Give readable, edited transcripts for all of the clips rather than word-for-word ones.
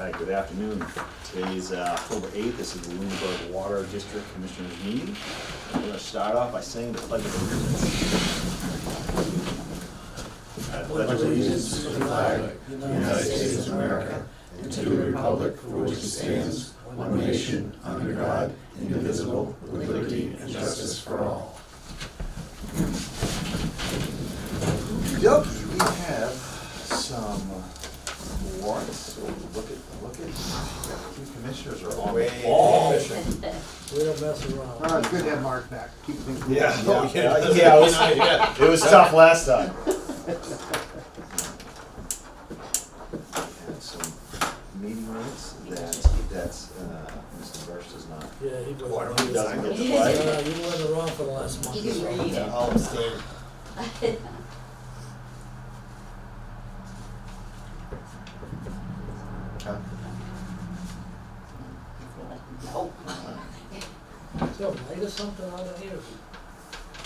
Alright, good afternoon. Today's October 8th. This is the Lunenburg Water District Commissioners meeting. We're going to start off by saying the Pledge of Allegiance. I pledge allegiance to the flag of the United States of America and to the republic for which it stands, one nation, under God, indivisible, with liberty and justice for all. Yep, we have some warrants, so look at, two commissioners are on the ball. We don't mess around. It's good to have Mark back. Keep things moving. It was tough last time. And some meeting minutes that's, Mr. Bursch does not. Yeah, he He was. doesn't get the flag. You weren't around for the last month. You can read it. I'll abstain. Huh? No. Is there a light or something out of here?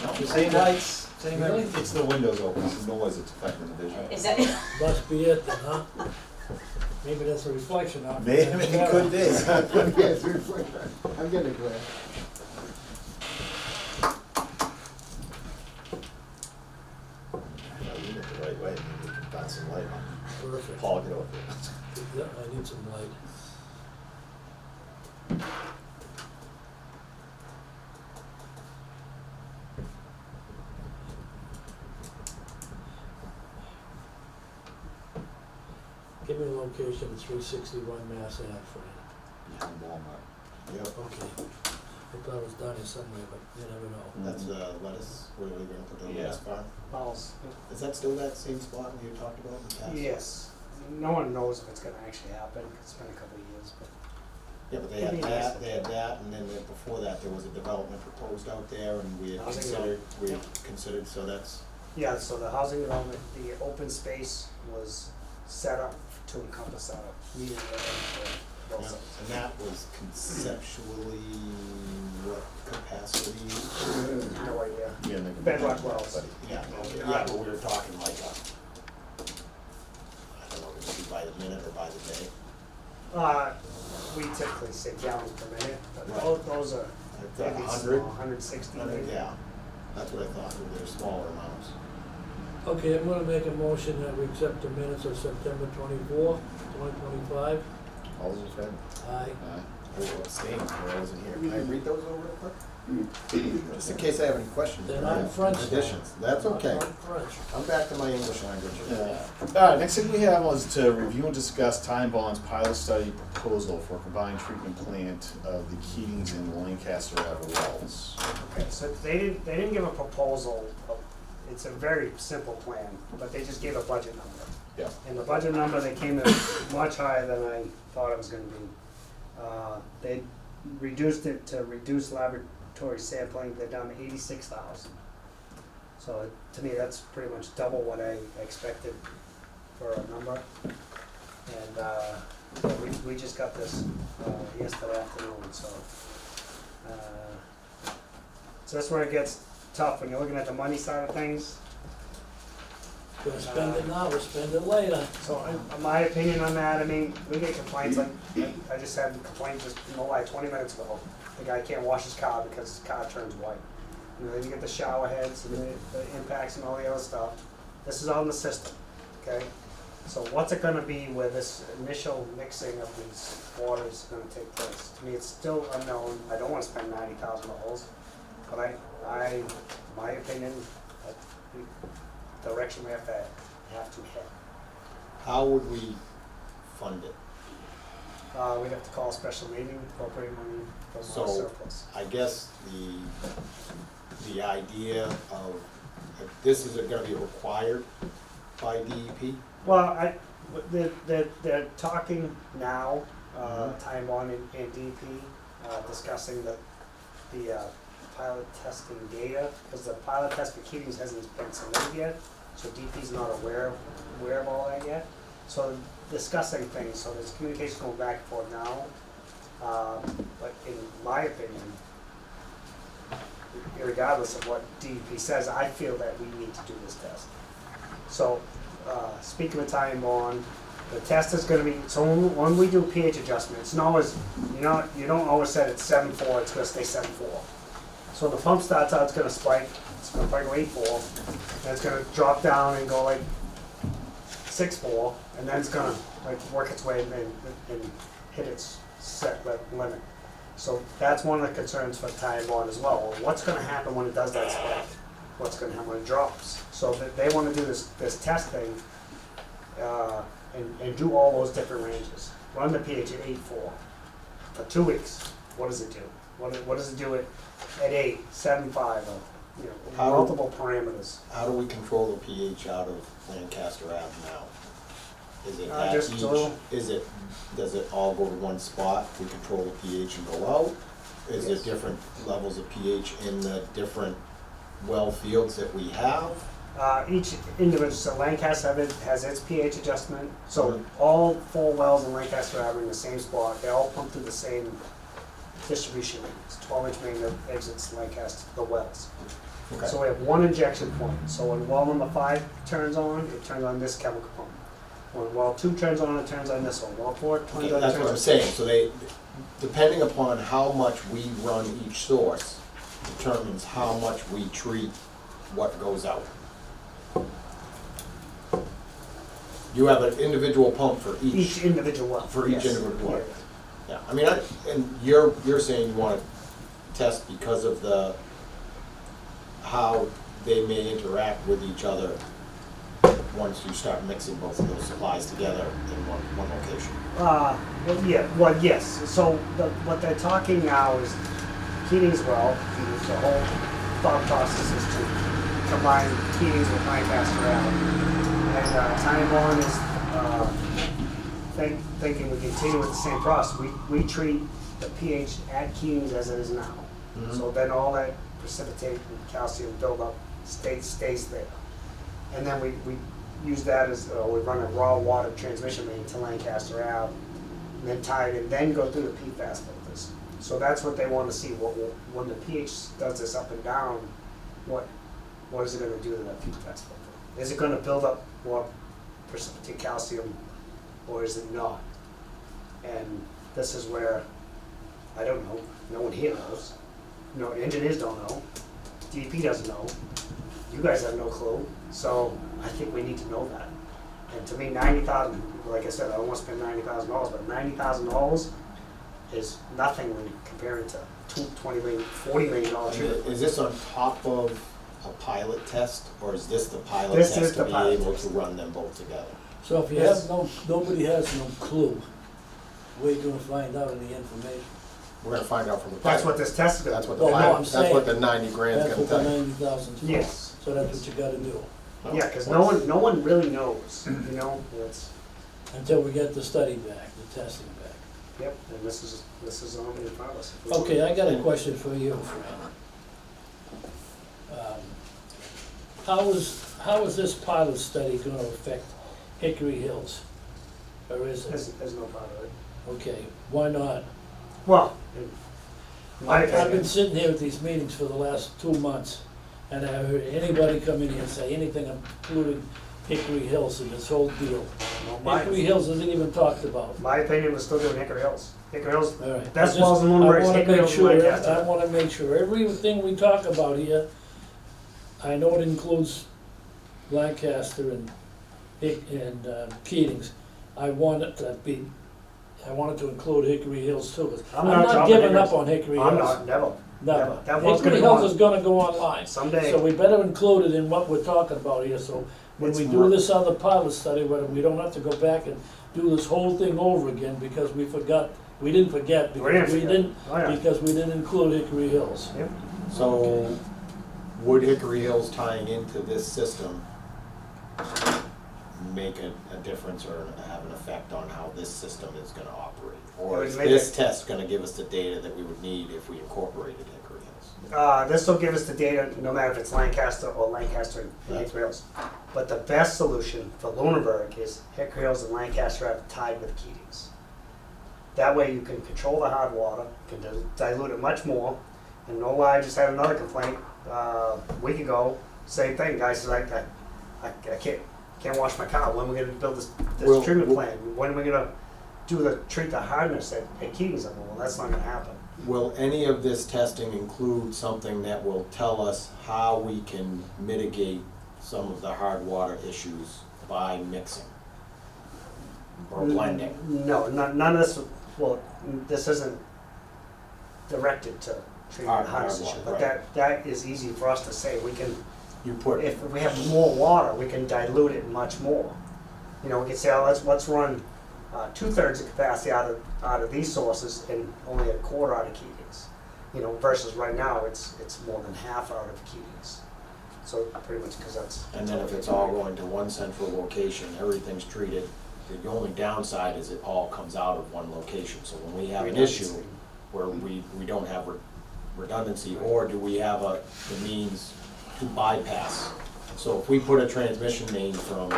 No, same lights, same Really? everything. It's the windows open, it's the noise that's affecting the vision. Is that, Must be it then, huh? Maybe that's a reflection of Maybe it could be. Yes, reflection. I'm getting it, Glenn. I read it the right way, maybe we can find some light on it. Perfect. Paul, get over there. Yeah, I need some light. Give me a location, 361 Mass Ave, Fran. Behind Walmart. Yep, Okay. I thought it was down here somewhere, but you never know. that's lettuce, where are we gonna put the Yeah. lettuce farm? Balls. Is that still that same spot we had talked about in the past? Yes. No one knows if it's gonna actually happen. It's been a couple of years, but Yeah, but they It'd had be nice. that, and then before that, there was a development proposed out there, and we had Housing considered, so that's, yeah, so the housing development, the open space was set up to encompass that medium area for both sides. and that was conceptually what capacity? No idea. Yeah, and they can- Bedrock wells. Yeah, okay, yeah, but we were talking like I don't know, if it be by the minute or by the day. We typically say gallons per minute, but Right. those are Like maybe 100? 160 maybe. Yeah, that's what I thought, they're smaller amounts. Okay, I'm gonna make a motion that we accept the minutes of September 24th, 2025. All those in favor? Aye. I will abstain, where I wasn't here. Can I read those over real quick? Just in case I have any questions. They're not in French. Additions, that's okay. Not French. I'm back to my English language. Alright, next thing we have was to review and discuss Time Bond's pilot study proposal for a combined treatment plant of the Keatings and Lancaster Ave wells. Okay, so they didn't give a proposal, it's a very simple plan, but they just gave a budget number. Yeah. And the budget number, they came in much higher than I thought it was gonna be. They reduced it to reduce laboratory sampling, they're down to 86,000. So to me, that's pretty much double what I expected for a number. And we just got this yesterday afternoon, so. So that's where it gets tough, when you're looking at the money side of things. Gonna spend it now, we'll spend it later. So in my opinion on that, I mean, we get complaints like, I just had a complaint just, no lie, 20 minutes ago. The guy can't wash his car because his car turns white. You know, then you get the shower heads and the impacts and all the other stuff. This is all in the system, okay? So what's it gonna be where this initial mixing of these waters is gonna take place? To me, it's still unknown. I don't wanna spend $90,000, but my opinion, the direction we have to head. How would we fund it? We'd have to call a special meeting, appropriate money from So- our surplus. I guess the idea of, if this is gonna be required by DEP? Well, they're talking now, Time Bond and DEP, discussing the pilot testing data, because the pilot test for Keatings hasn't been submitted yet, so DEP's not aware of all that yet. So discussing things, so there's communication going back and forth now. But in my opinion, regardless of what DEP says, I feel that we need to do this test. So, speaking with Time Bond, The test is gonna be, so when we do pH adjustment, it's not always, you don't always set it 7.4, it's gonna stay 7.4. So when the pump starts out, it's gonna spike to 8.4, and it's gonna drop down and go like 6.4, and then it's gonna like work its way and hit its set limit. So that's one of the concerns for Tide Bond as well. Well, what's gonna happen when it does that spike? What's gonna happen when it drops? So they wanna do this testing, and do all those different ranges. Run the pH at 8.4 for 2 weeks. What does it do? What does it do at 8, 7.5, How- multiple parameters? How do we control the pH out of Lancaster Ave now? Is it at Just a little. Does it all go to one spot, we control the pH and go out? Is there Yes. different levels of pH in the different well fields that we have? Each individual, so Lancaster has its pH adjustment. So Mhm. all 4 wells in Lancaster Ave are in the same spot. They all pump through the same distribution main. It's 12-inch main that exits Lancaster, the wells. Okay. So we have one injection point. So when well number 5 turns on, it turns on this chemical pump. When well 2 turns on, it turns on this one. Well 4 turns Okay, on, it that's turns what on. I'm saying, so they, depending upon how much we run each source, determines how much we treat what goes out. You have an individual pump for Each individual well. For each yes. individual well. Yeah. Yeah, I mean, and you're saying you wanna test because of how they may interact with each other once you start mixing both of those supplies together in one location. Well, yes. So what they're talking now is Keating's well. The whole thought process is to combine Keating's with Lancaster Ave. And Time Bond is thinking we continue with the same process. We treat the pH at Keating's as it is now. Mhm. So then all that precipitate and calcium buildup stays there. And then we use that as, we run a raw water transmission main to Lancaster Ave, and then tie it and then go through the PFAS filters. So that's what they want to see, when the pH does this up and down, what is it going to do to that PFAS filter? Is it going to build up more precipitate calcium, or is it not? And this is where, I don't know, no one here knows. No, engineers don't know, DEP doesn't know, you guys have no clue, so I think we need to know that. And to me, 90,000, like I said, I don't want to spend $90,000, but $90,000 is nothing when comparing to $20 million, $40 million treatment. Is this on top of a pilot test, or is this the pilot This is test to the be pilot able test. to run them both together? So if you Yes. have nobody has no clue, where you gonna find out any information? We're gonna find out from the That's pilot. what this test is going That's to what do. the Oh, no, pilot, I'm that's what the saying- 90 grand's That's gonna what the tell you. 90,000's for. Yes. So that's what you gotta do, Yeah, because no one really knows, it's, until we get the study back, the testing back. yep, and this is in front of us. Okay, I got a question for you, Fran. How is this pilot study gonna affect Hickory Hills? Or is it? There's no part of it. Okay, why not? Well, in my I've been opinion, sitting here at these meetings for the last 2 months, and I haven't heard anybody come in here and say anything including Hickory Hills in this whole deal. Hickory Hills isn't even talked about. my opinion was still doing Hickory Hills. Hickory Hills, All right. best I just- wells in Lunenburg is I wanna Hickory make Hills and sure- Lancaster. I wanna make sure, everything we talk about here, I know it includes Lancaster and Keatings. I want it to include Hickory Hills too. 'Cause I'm I'm not not dropping giving Hickory up on Hickory Hills. I'm not, never. Never. That one's Hickory gonna go Hills on. is gonna go online. Someday. So we better include it in what we're talking about here, so when It's we more- do this other pilot study, whether we don't have to go back and do this whole thing over again because we didn't forget, because we didn't, Oh, yeah. because we didn't include Hickory Hills. Yep. So, would Hickory Hills tying into this system make a difference or have an effect on how this system is gonna operate? It Or would is make this it- test gonna give us the data that we would need if we incorporated Hickory Hills? This will give us the data, no matter if it's Lancaster or Lancaster and Right. Hickory Hills. But the best solution for Lunenburg is Hickory Hills and Lancaster have tied with Keatings. That way you can control the hard water, can dilute it much more. And no lie, I just had another complaint a week ago, same thing, guy says, I can't, can't wash my car, when are we gonna build this Well, treatment well- plant? When are we gonna treat the hardness at Keating's? I mean, well, that's not gonna happen. Will any of this testing include something that will tell us how we can mitigate some of the hard water issues by mixing? Or blending? No, none of this, well, this isn't directed to treating the Hard hardness water, issue, but right. that is easy for us to say. We can, You put, if we have more water, we can dilute it much more. You know, we can say, oh, let's run 2/3 of capacity out of these sources and only a quarter out of Keating's. You know, versus right now, it's more than half out of Keating's. So pretty much because that's. and then if it's all going to one central location, everything's treated, the only downside is it all comes out of one location. So when we have an issue where we don't have redundancy, or do we have the means to bypass? So if we put a transmission main from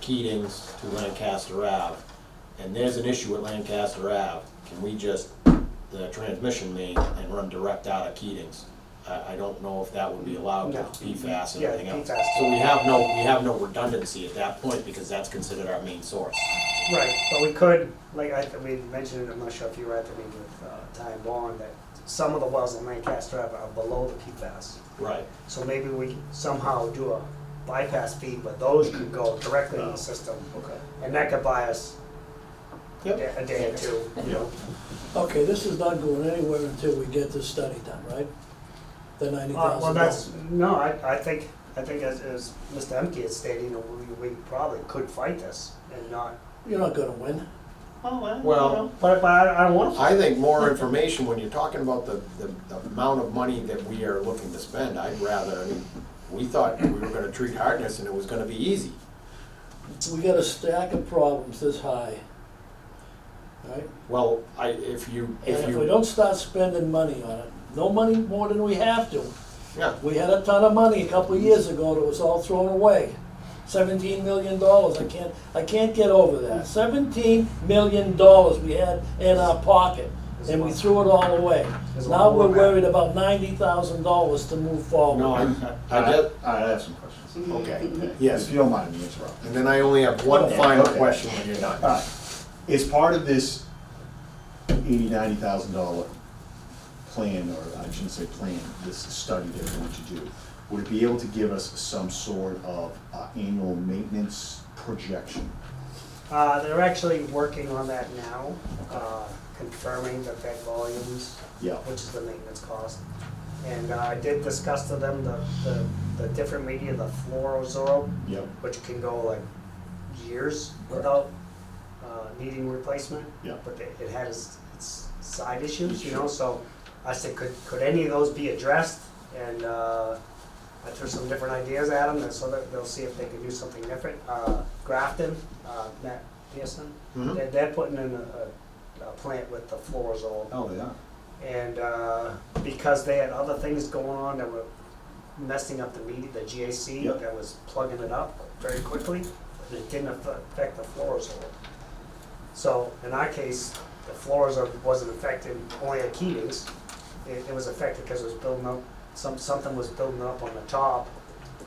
Keating's to Lancaster Ave, and there's an issue at Lancaster Ave, can we just, the transmission main, and run direct out of Keating's? I don't know if that would be allowed No. with PFAS and Yeah, everything else. PFAS. So we have no redundancy at that point, because that's considered our main source. Right, but we could, like we mentioned, I'm not sure if you were at the meeting with Ty and Bond, that some of the wells in Lancaster Ave are below the PFAS. Right. So maybe we somehow do a bypass feed, but those could go directly in the system. Okay. And that could buy us Yep. a day or two, you know. Okay, this is not going anywhere until we get this study done, right? The $90,000. Well, that's, no, I think as Mr. Emke had stated, you know, we probably could fight this and not. You're not gonna win. Well, But I don't want to. I think more information, when you're talking about the amount of money that we are looking to spend, I'd rather, I mean, we thought we were gonna treat hardness and it was gonna be easy. We got a stack of problems this high, right? Well, if And if we you, don't start spending money on it, no money more than we have to. yeah, We had a ton of money a couple of years ago that was all thrown away. $17 million, I can't get over that. $17 million we had in our pocket, and we threw it all away. There's a Now lot we're more worried about $90,000 to move forward. no, I just, I have some questions. okay, yes. If you don't mind me interrupting. And then I only have one final Okay. question when you're done. All right. Is part of this $80,000-$90,000 plan, or I shouldn't say plan, this study that we want to do, would it be able to give us some sort of annual maintenance projection? They're actually working on that now, confirming the bed volumes, Yeah. which is the maintenance cost. And I did discuss to them the different media, the fluorosorb, Yep. which can go like years without needing replacement. Yeah. But it had its side issues, you know, so I said, could any of those be addressed? And I threw some different ideas at them, and so that they'll see if they can do something different. Grafton, Matt Pearson, Mhm. they're putting in a plant with the fluorosorb. Oh, they are. And because they had other things going on that were messing up the media, the GAC, Yep. that was plugging it up very quickly, and it didn't affect the fluorosorb. So in our case, the fluorosorb wasn't affected only at Keating's. It was affected because it was building up, something was building up on the top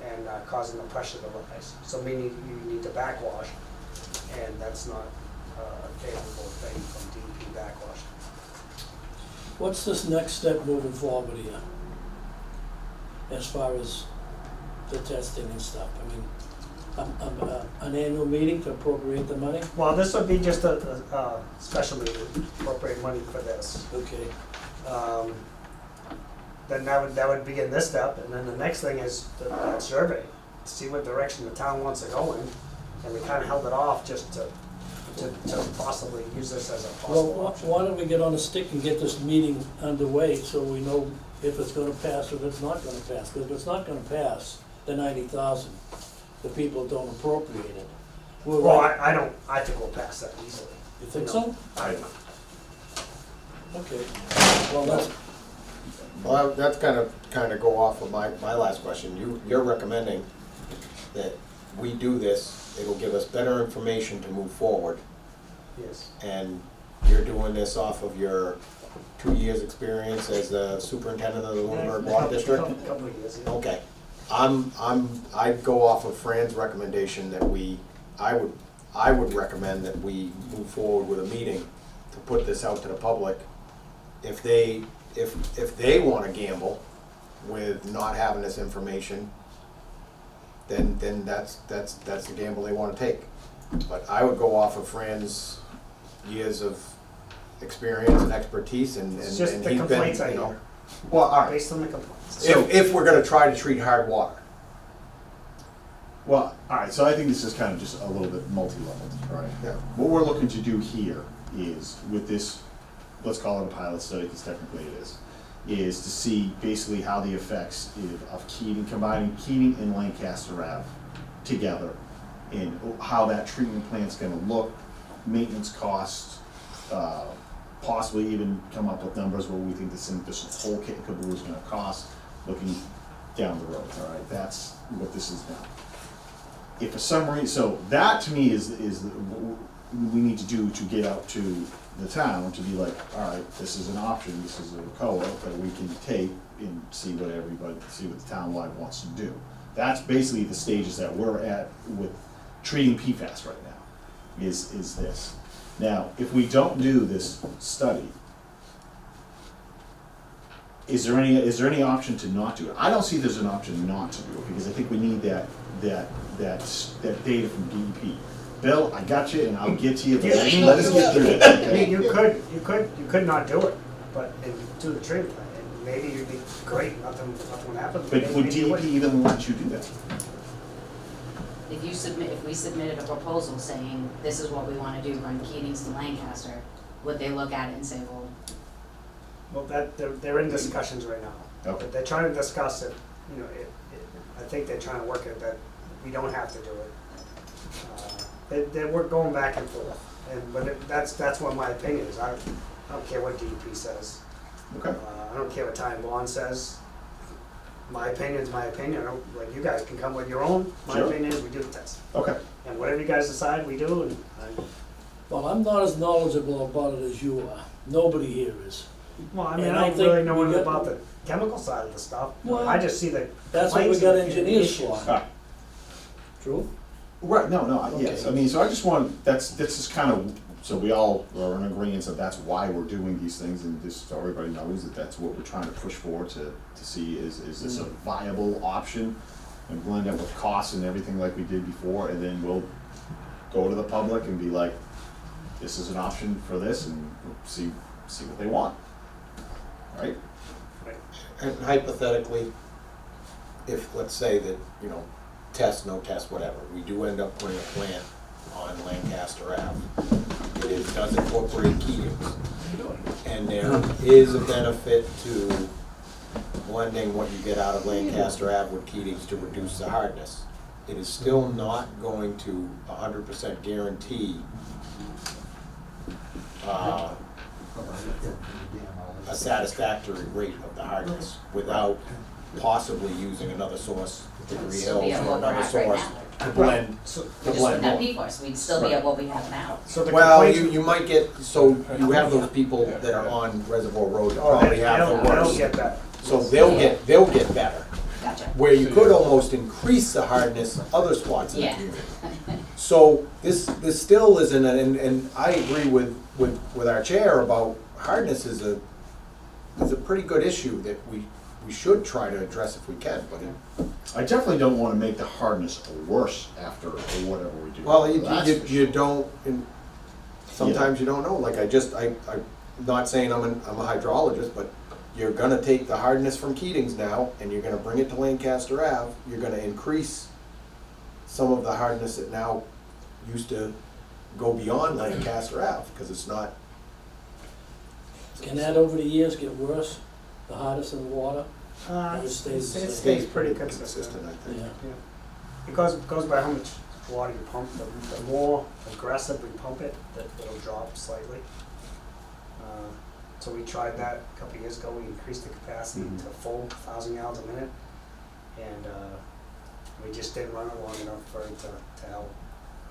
and causing the pressure to rise. So meaning you need to backwash, and that's not a favorable thing from DEP backwash. What's this next step moving forward here? As far as the testing and stuff, I mean, an annual meeting to appropriate the money? Well, this would be just a special meeting, appropriate money for this. Okay, Then that would begin this step, and then the next thing is that survey, to see what direction the town wants to go in. And we kind of held it off just to possibly use this as a well, possible option. why don't we get on a stick and get this meeting underway so we know if it's gonna pass or if it's not gonna pass? Because if it's not gonna pass, the 90,000, the people don't appropriate it. We're Well, right. I think we'll pass that easily. You think so? Okay, well, that's, Well, that's kind of go off of my last question. You're recommending that we do this, it'll give us better information to move forward, Yes. and you're doing this off of your 2 years' experience as the superintendent of the Lunenburg Water District? Couple of years, yeah. Okay, I'd go off of Fran's recommendation that I would recommend that we move forward with a meeting to put this out to the public. If they wanna gamble with not having this information, then that's the gamble they wanna take. But I would go off of Fran's years of experience and expertise and It's just and the he's been, complaints I you know, hear, Well, all right, based on the complaints. if we're gonna try to treat hard water. well, all right, so I think this is kind of just a little bit multi-leveled, all right? Yeah. What we're looking to do here is, with this, let's call it a pilot study, because technically it is to see basically how the effects of Keating, combining Keating and Lancaster Ave together, and how that treatment plant's gonna look, maintenance costs, possibly even come up with numbers where we think this whole kit and caboodle is gonna cost, looking down the road, all right? That's what this is now. If for some reason, so that to me is what we need to do to get out to the town, to be like, all right, this is an option, this is a COA that we can take and see what the town-wide wants to do. That's basically the stages that we're at with treating PFAS right now, is this. Now, if we don't do this study, is there any option to not do it? I don't see there's an option not to do it, because I think we need that data from DEP. Bill, I got you, and I'll get to you, but let us get through it, I mean, okay? you could not do it, but, and do the treatment plan, and maybe you'd be great, nothing would happen. But would Maybe you DEP wouldn't. even let you do that? If we submitted a proposal saying, this is what we wanna do, run Keatings to Lancaster, would they look at it and say, well, Well, they're in discussions right now. Okay. They're trying to discuss it, you know, I think they're trying to work it, that we don't have to do it. We're going back and forth, but that's what my opinion is. I don't care what DEP says. Okay. I don't care what Ty and Bond says. My opinion's my opinion. Like, you guys can come with your own. My Sure. opinion is we do the test. Okay. And whatever you guys decide, we do, and Well, I'm not as knowledgeable about it as you are. Nobody here is. well, I mean, And I I don't think really know we anything got- about the chemical side of the stuff. Well, I just see the That's what we complaints got and the engineers issues. for. All right. True? Right, no, yes, Okay. I mean, so I just want, this is kind of, so we all are in agreement that that's why we're doing these things, and just so everybody knows that that's what we're trying to push forward to see, is this a viable option? And blend it with costs and everything like we did before, and then we'll go to the public and be like, this is an option for this, and see what they want, right? And hypothetically, if, let's say that, you know, test, no test, whatever, we do end up putting a plant on Lancaster Ave. It does incorporate Keatings. And there is a benefit to blending what you get out of Lancaster Ave with Keatings to reduce the hardness. It is still not going to 100% guarantee a satisfactory rate of the hardness without possibly using another source, Degree still be Hills at or what we're another at right source now? to blend, So, to We just blend wouldn't have more. PFOS, we'd still be at what we have now. so the Well, complaints. you might get, so you have those people that are on Reservoir Road that Oh, probably they have the don't worst. get that. So they'll get better. Gotcha. Where you could almost increase the hardness of other spots in the Yeah. community. So this still isn't, and I agree with our chair about hardness is a pretty good issue that we should try to address if we can, but I definitely don't wanna make the hardness worse after whatever we do. well, That's for you sure. don't, and sometimes you don't know, like I'm not saying I'm a hydrologist, but you're gonna take the hardness from Keatings now, and you're gonna bring it to Lancaster Ave, you're gonna increase some of the hardness that now used to go beyond Lancaster Ave, because it's not. Can that over the years get worse, the hardness in the water? Or it It stays the same? stays pretty consistent. I think. Yeah. Yeah. It goes by how much water you pump. The more aggressive we pump it, it'll drop slightly. So we tried that a couple of years ago. We increased the capacity Mhm. to full 1,000 gallons a minute, and we just didn't run it long enough for it to help.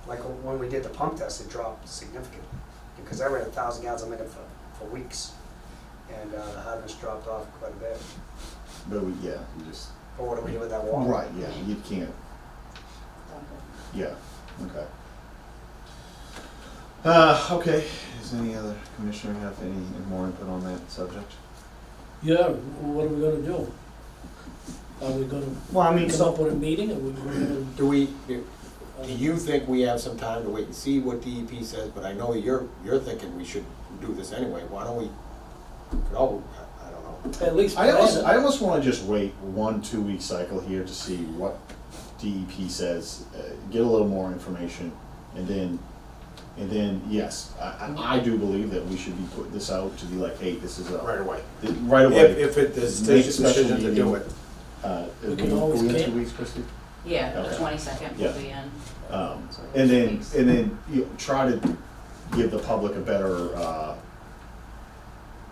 Like when we did the pump test, it dropped significantly because I ran 1,000 gallons a minute for weeks, and the hardness dropped off quite a bit. But we, yeah, we just, Or what do we do with that water? Right, yeah, you can't, yeah, okay. Okay, does any other commissioner have any more input on that subject? Yeah, what are we gonna do? Are we gonna Well, I mean, come so, up with a meeting, or we gonna? Do you think we have some time to wait and see what DEP says? But I know you're thinking we should do this anyway. Why don't we, I don't know. At least I plan it. almost wanna just wait 1-2 week cycle here to see what DEP says, get a little more information, and then, yes, I do believe that we should be putting this out to be like, hey, this is Right away. right away. If it is Make a special decision to do meeting. it. We can always in can- 2 weeks, Christie? Yeah, the Okay. 22nd Yeah. will be in. So And 2 then, weeks. you try to give the public a better,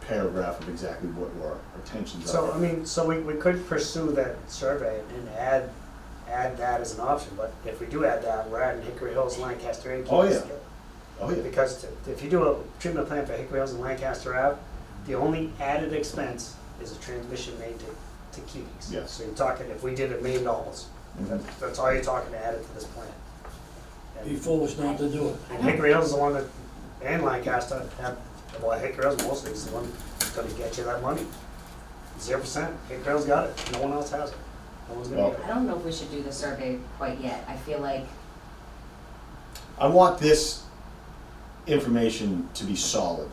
paragraph of exactly what our intentions so, I are. mean, so we could pursue that survey and add that as an option, but if we do add that, we're adding Hickory Hills, Lancaster, and Oh, Keys yeah. together. Oh, yeah. Because if you do a treatment plan for Hickory Hills and Lancaster Ave, the only added expense is a transmission main to Keys. Yes. So you're talking, if we did $1 million, Mhm. that's all you're talking to add it to this plan. Be foolish not to do it. And Hickory Hills is the one that, and Lancaster have, well, Hickory Hills mostly is the one that's gonna get you that money. 0%, Hickory Hills got it, no one else has it. No one's gonna Well, get it. I don't know if we should do the survey quite yet. I feel like, I want this information to be solid,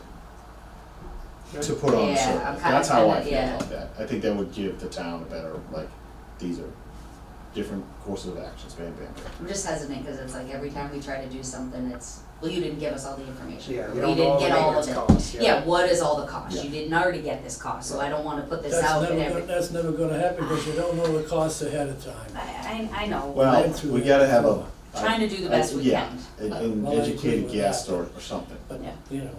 to put on the Yeah, survey. I'm kinda- That's how I kinda, feel yeah. about that. I think that would give the town a better, like, these are different courses of actions, bam, bam, bam. I'm just hesitant because it's like every time we try to do something, it's, well, you didn't give us all the information. Yeah, We you don't know didn't all the get all of maintenance it. costs, Yeah, what is all the cost? Yeah. You didn't already get this cost, so I don't wanna put this That's out and never, every. that's never gonna happen, because you don't know the costs ahead of time. I know. Well, went through we that gotta have a. before. Trying to do the best we yeah, can. an Well, I agree educated with guess that. or something. But, Yeah. you know,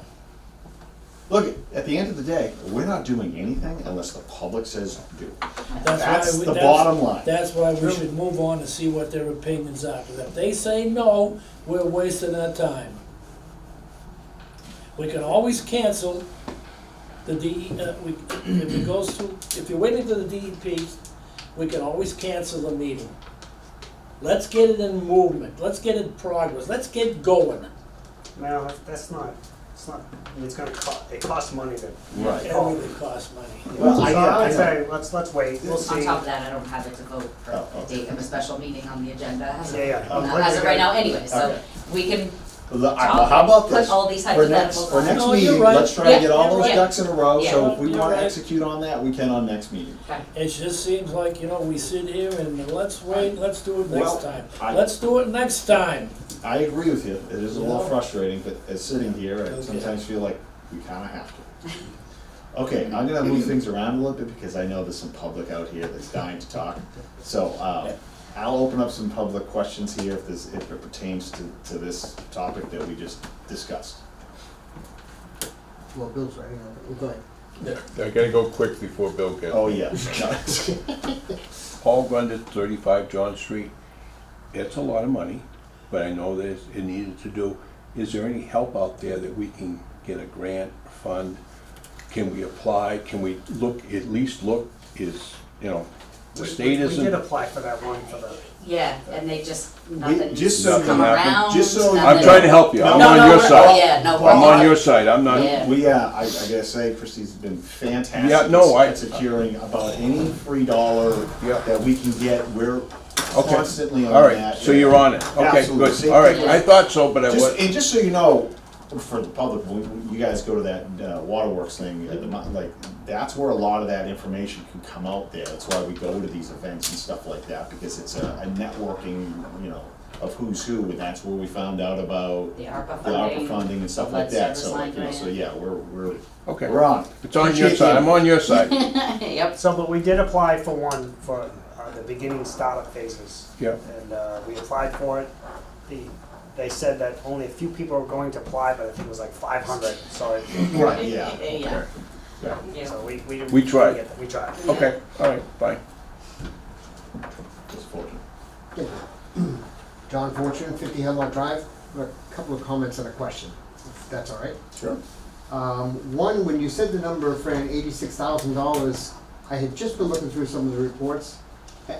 Look, at the end of the day, we're not doing anything unless the public says do. that's That's why, the bottom line. that's why we should move on and see what their opinions are, because if they say no, we're wasting our time. We can always cancel the if it goes through, if you're waiting for the DEP, we can always cancel the meeting. Let's get it in movement, let's get it in progress, let's get going. No, that's not, it's not, I mean, it's gonna cost, it costs money to. Right. Everything costs money. Well, So I I'd know. say, let's wait, we'll On see. top of that, I don't have it to vote for Oh, the okay. date of a special meeting on the agenda as of, Yeah, yeah. as of right now anyway, so Okay. we can Well, how about put this? all these For next, hypotheticals for on. next No, you're meeting, right. let's try to Yeah, get all you're those right. ducks in a row, so Yeah. if we You're wanna right. execute on that, we can on next meeting. Okay. It just seems like, you know, we sit here and let's wait, let's do it Well, next time. I- Let's do it next time. I agree with you, it is a little Yeah. frustrating, but as sitting here, I Okay. sometimes feel like we kinda have to. Okay, I'm gonna move things around a little bit because I know there's some public out here that's dying to talk. So, I'll open up some public questions here if it pertains to this topic that we just discussed. Well, Bill's writing on it, well, go ahead. I gotta go quick before Bill gets. Oh, yeah. Paul Grundy, 35 John Street. It's a lot of money, but I know that it needed to do. Is there any help out there that we can get a grant, fund? Can we apply? Can we look, at least look, is, you know, the state We did isn't. apply for that one for the, Yeah, and they just, nothing's just so come you happen- around, just so- nothing. I'm trying to help you. I'm No, on No, your no, side. yeah, no, I'm Well, on your side. I'm not. Yeah. We, I gotta say, Christie's been fantastic Yeah, no, at securing about any free dollar Yeah. that we can get. We're Okay. constantly on All right, that. so you're on it. Okay, Absolutely. good. See, All right, yeah. I thought so, but I was. And just so you know, for the public, you guys go to that waterworks thing, like, that's where a lot of that information can come out there. That's why we go to these events and stuff like that, because it's a networking, you know, of who's who, and that's where we found out about The ARPA the ARPA funding. funding and stuff lead like that. service So, line you know, so grant. yeah, we're Okay. we're on. It's on your Appreciate side. you. I'm on your side. Yep, so, but we did apply for one for the beginning startup phases. Yeah. And we applied for it. They said that only a few people were going to apply, but I think it was like 500, so it, Right, yeah. yeah, Yeah. yeah. so we didn't. We tried. get that. We tried. Okay, all right, fine. Just fortunate. Good. John Fortune, 50 Hemlock Drive. A couple of comments and a question, if that's all right. Sure. One, when you said the number, Fran, $86,000, I had just been looking through some of the reports,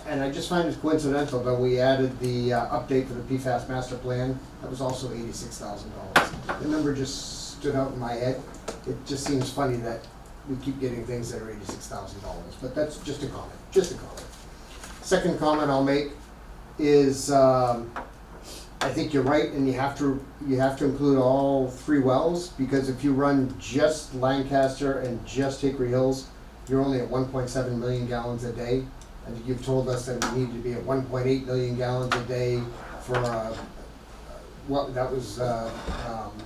And I just find it coincidental that we added the update for the PFAS master plan. That was also $86,000. The number just stood out in my head. It just seems funny that we keep getting things that are $86,000, but that's just a comment, just a comment. Second comment I'll make is, I think you're right, and you have to include all 3 wells, because if you run just Lancaster and just Hickory Hills, you're only at 1.7 million gallons a day. I think you've told us that we need to be at 1.8 million gallons a day for, what, that was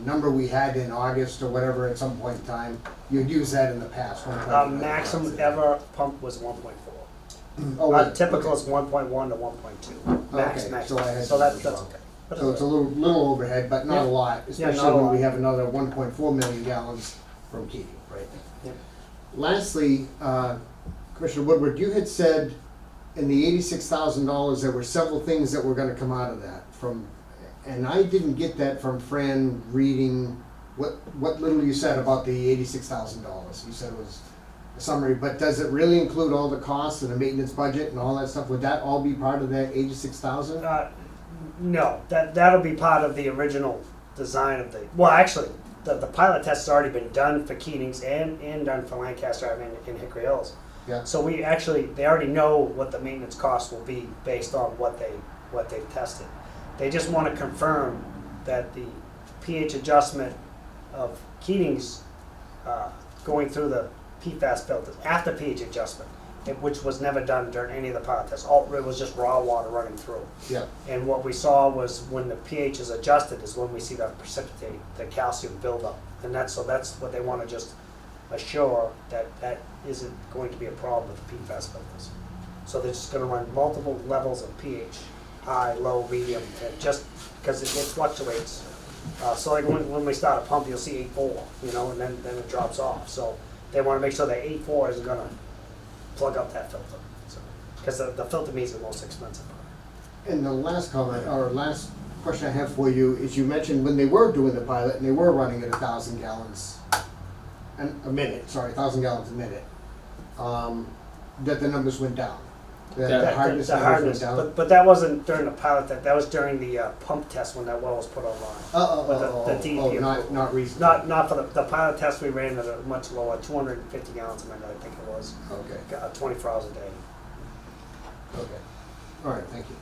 number we had in August or whatever at some point in time. You'd used that in the past, 1.8 million Maximum gallons a day. ever pump was 1.4. Oh, was it? Typical Okay. is 1.1 to 1.2. Max, Okay, max. so I had So that's numbers okay. wrong. So it's a little overhead, but not a Yeah. lot, Yeah, especially not a when lot. we have another 1.4 million gallons from Keating. Right. Yeah. Lastly, Commissioner Woodward, you had said in the $86,000, there were several things that were gonna come out of that from, and I didn't get that from Fran reading what little you said about the $86,000. You said it was a summary, but does it really include all the costs and the maintenance budget and all that stuff? Would that all be part of that 86,000? No, that'll be part of the original design of the, well, actually, the pilot test has already been done for Keatings and done for Lancaster Avenue in Hickory Hills. Yeah. So they already know what the maintenance costs will be based on what they've tested. They just want to confirm that the pH adjustment of Keatings going through the PFAS filters after pH adjustment, which was never done during any of the pilot tests. It was just raw water running through. Yeah. And what we saw was when the pH is adjusted is when we see that precipitate, the calcium buildup. And that's what they want to just assure that isn't going to be a problem with the PFAS filters. So they're just going to run multiple levels of pH, high, low, medium, and just because it fluctuates. So like when we start a pump, you'll see 8.4, and then it drops off. So they want to make sure that 8.4 isn't going to plug up that filter. Because the filter means the most expensive. And the last comment, or last question I have for you is, you mentioned when they were doing the pilot and they were running at 1,000 gallons a minute, 1,000 gallons a minute, that the numbers went down. The hardness numbers went down. But that wasn't during the pilot test. That was during the pump test when that well was put online. With the DEP approval. not recently. Not for the pilot test. We ran at a much lower, 250 gallons a minute, I think it was. Okay, 24 hours a day. okay. All right, thank you.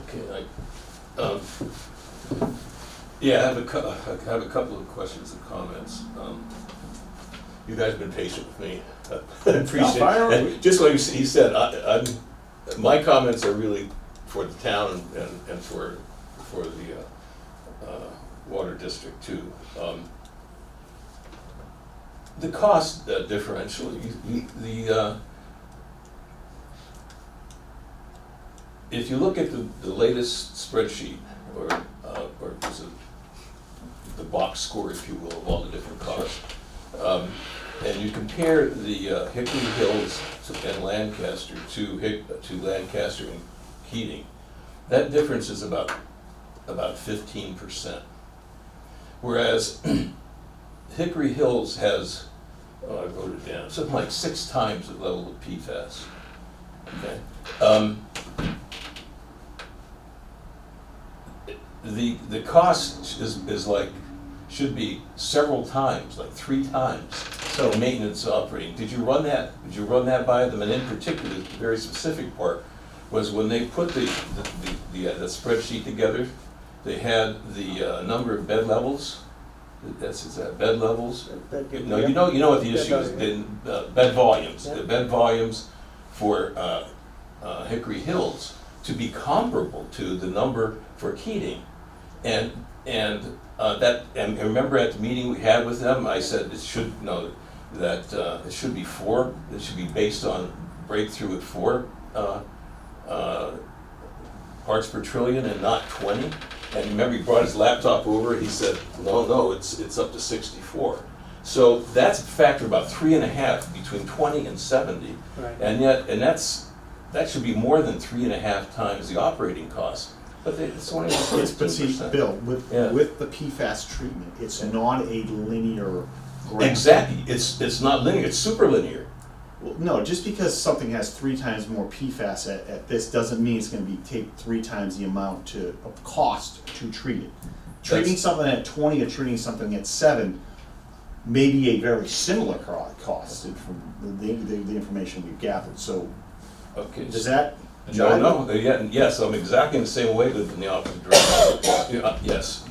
Okay, yeah, I have a couple of questions and comments. You guys have been patient with me. I appreciate it. And just like he said, my comments are really for the town and for the water district too. The cost differential, if you look at the latest spreadsheet, or is it the box score, if you will, of all the different costs, and you compare the Hickory Hills and Lancaster to Lancaster and Keating, that difference is about 15%. Whereas Hickory Hills has, I wrote it down, something like 6 times the level of PFAS. Okay. The cost is like, should be several times, like 3 times. So maintenance operating. Did you run that? Did you run that by them? And in particular, the very specific part was when they put the spreadsheet together, they had the number of bed levels. Is that bed levels? No, you know what the issue is. Bed volumes. The bed volumes for Hickory Hills to be comparable to the number for Keating, and remember at the meeting we had with them, I said it should it should be 4. It should be based on breakthrough at 4 parts per trillion and not 20. And remember, he brought his laptop over. He said, no, it's up to 64. So that's a factor about 3.5 between 20 and 70, Right. and that should be more than 3.5 times the operating cost. But it's only But see, 15%. Bill, Yeah. with the PFAS treatment, it's not a linear Exactly, it's not linear, it's super linear. Well, no, just because something has 3 times more PFAS at this doesn't mean it's gonna take 3 times the amount of cost to treat it. Treating That's- something at 20 or treating something at 7 may be a very similar cost from the information we've gathered, so Okay. does that? No, no, yes, I'm exactly in the same way, but in the opposite direction. Yes,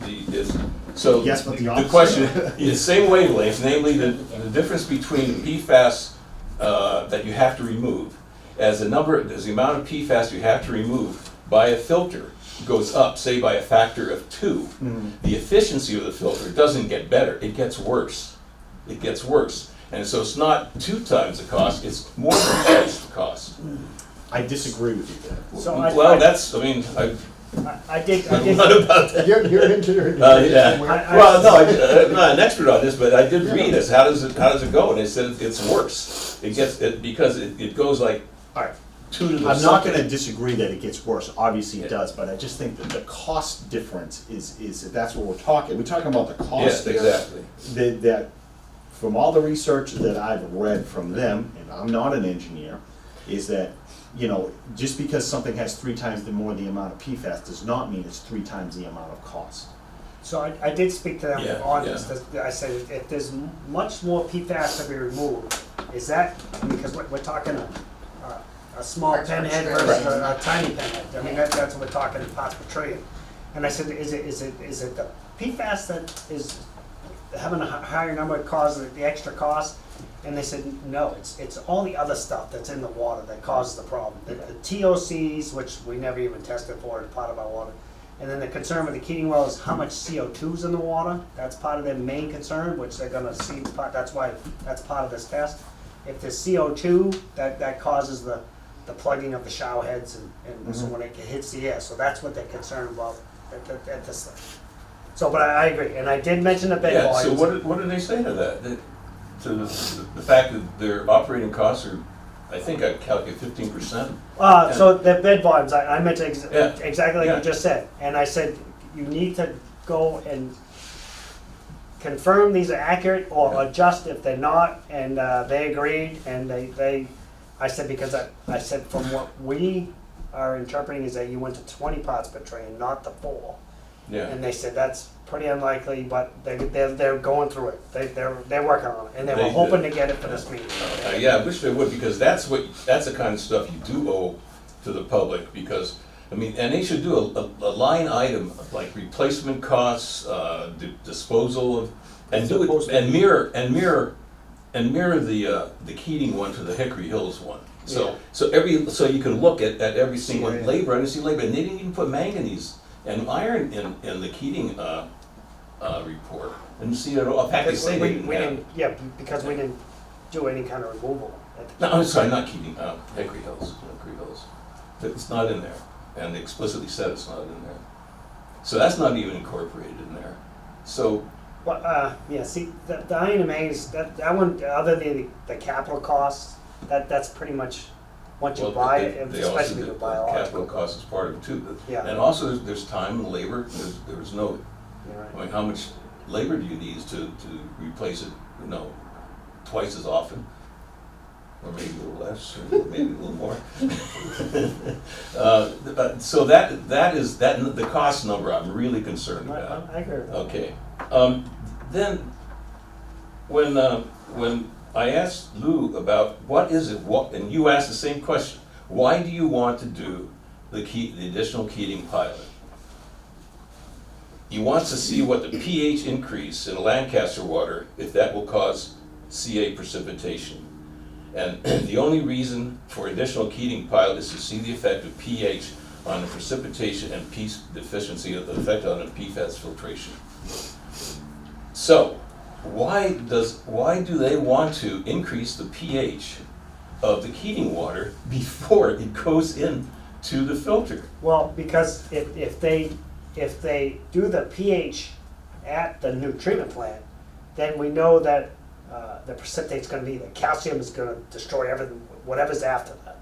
so, Yes, but the the opposite. question, the same wavelength, namely the difference between PFAS that you have to remove, as the amount of PFAS you have to remove by a filter goes up, say by a factor of 2, the efficiency of the filter doesn't get better, it gets worse. It gets worse. And so it's not 2 times the cost, it's more than twice the cost. I disagree with you there. So Well, that's, I mean, I did, what about that? You're into it. Yeah. I- Well, no, I'm not an expert on this, but I did read this. How does it go? And it said it's worse. Because it goes like All right. 2 to the I'm not something. gonna disagree that it gets worse, obviously it Yeah. does, but I just think that the cost difference is, if that's what we're talking about the cost Yes, here. exactly. That, from all the research that I've read from them, and I'm not an engineer, is that, you know, just because something has 3 times the amount of PFAS does not mean it's 3 times the amount of cost. So I did speak to them Yeah, on this. I said, if there's much more PFAS to be removed, is that, because we're talking a small Parts per pinhead trillion. versus a tiny pinhead. I mean, that's what we're talking in parts per trillion. And I said, is it the PFAS that is having a higher number causes the extra cost? And they said, no, it's all the other stuff that's in the water that causes the problem. The TOCs, which we never even tested for as part of our water. And then the concern with the Keating well is how much CO2's in the water. That's part of their main concern, which they're gonna see, that's why, that's part of this test. If there's CO2, that causes the plugging of the shower heads and so when it hits the air. So that's what they're concerned about at this thing. So, but I agree, and I did mention the bed Yeah, so volumes. what did they say to that? To the fact that their operating costs are, I think I calculate 15%? So the bed volumes, I meant Yeah. exactly like Yeah. you just said. And I said, you need to go and confirm these are accurate or Yeah. adjust if they're not. And they agreed, and I said, because I said from what we are interpreting is that you went to 20 parts per trillion, not the 4. Yeah. And they said that's pretty unlikely, but they're going through it. They're working on it, and they were They hoping did. to get it for this meeting. Yeah, I wish they would, because that's the kind of stuff you do owe to the public, because, I mean, and they should do a line item, like replacement costs, disposal of, and do it, and mirror the Keating one to the Hickory Hills one. Yeah. So you can look at every single Yeah. labor, and see labor, and they didn't even put manganese and iron in the Keating, report. And see it all, in fact, they say they didn't have it. Yeah, because we didn't do any kind of removal. No, I'm sorry, not Keating, Hickory Hills, Hickory Hills. It's not in there, and they explicitly said it's not in there. So that's not even incorporated in there. So, Well, yeah, see, the iron and manganese, that one, other than the capital costs, that's pretty much, once you well, buy it, they also especially did, if you the buy a lot. capital cost is part of it too. Yeah. And also, there's time and labor, there's no, You're right. I mean, how much labor do you need to replace it, twice as often? Or maybe a little less, or maybe a little more. So the cost number I'm really concerned about. I agree with that. Okay, then, when I asked Lou about what is it, and you asked the same question, why do you want to do the additional Keating pilot? He wants to see what the pH increase in Lancaster water, if that will cause CA precipitation. And the only reason for additional Keating pilot is to see the effect of pH on the precipitation and the efficiency of the effect on the PFAS filtration. So, why do they want to increase the pH of the Keating water before it goes in to the filter? Well, because if they do the pH at the new treatment plant, then we know that the precipitate's gonna be, the calcium is gonna destroy everything, whatever's after that.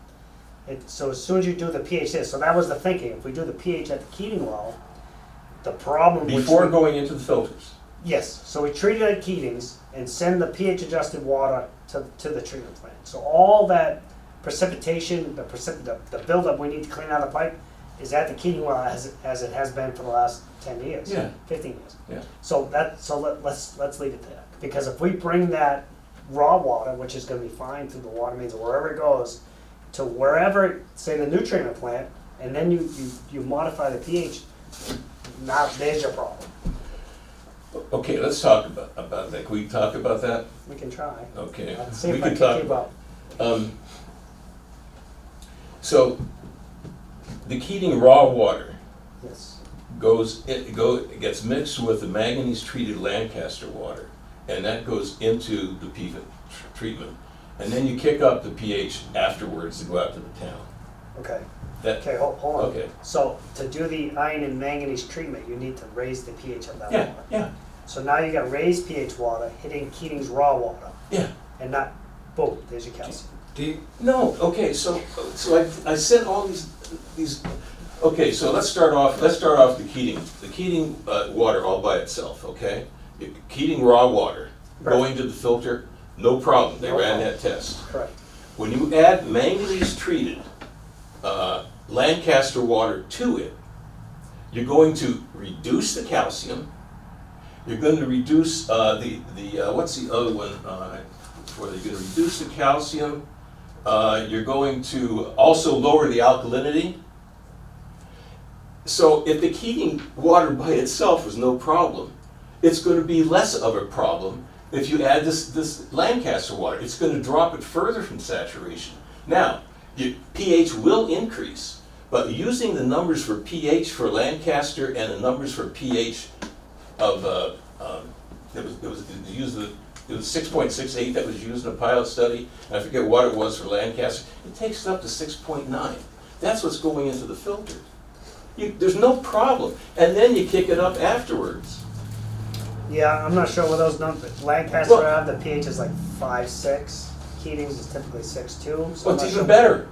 So as soon as you do the pH there, so that was the thinking, if we do the pH at the Keating well, the problem which Before we- going into the filters? Yes, so we treat it at Keating's and send the pH adjusted water to the treatment plant. So all that precipitation, the buildup we need to clean out the pipe is at the Keating well as it has been for the last 10 years, Yeah. 15 years. Yeah. So let's leave it there. Because if we bring that raw water, which is gonna be fine through the water mains or wherever it goes, to wherever, say the new treatment plant, and then you modify the pH, now there's your problem. Okay, let's talk about that. Can we talk about that? We can try. Okay. Let's see We if I can can talk keep up. So, the Keating raw water Yes. it gets mixed with the manganese treated Lancaster water, and that goes into the PFAS treatment. And then you kick up the pH afterwards to go out to the town. Okay. That, Okay, hold on. okay. So to do the iron and manganese treatment, you need to raise the pH of that Yeah, water. yeah, So now you got raised pH water hitting Keating's raw water, yeah. and not, boom, there's your calcium. No, okay, so I sent all these, okay, so let's start off the Keating water all by itself, okay? Keating raw water, going to the filter, no problem, they No ran problem. that test. Correct. When you add manganese treated Lancaster water to it, you're going to reduce the calcium, you're going to reduce what's the other one, you're going to reduce the calcium, you're going to also lower the alkalinity. So if the Keating water by itself is no problem, it's going to be less of a problem if you add this Lancaster water. It's going to drop it further from saturation. Now, your pH will increase, but using the numbers for pH for Lancaster and the numbers for pH of it was 6.68 that was used in a pilot study, and I forget what it was for Lancaster. It takes it up to 6.9. That's what's going into the filter. There's no problem, and then you kick it up afterwards. Yeah, I'm not sure what those numbers, Lancaster have, the pH is like 5.6, Keating's is typically 6.2. So Well, I'm it's not even sure. better.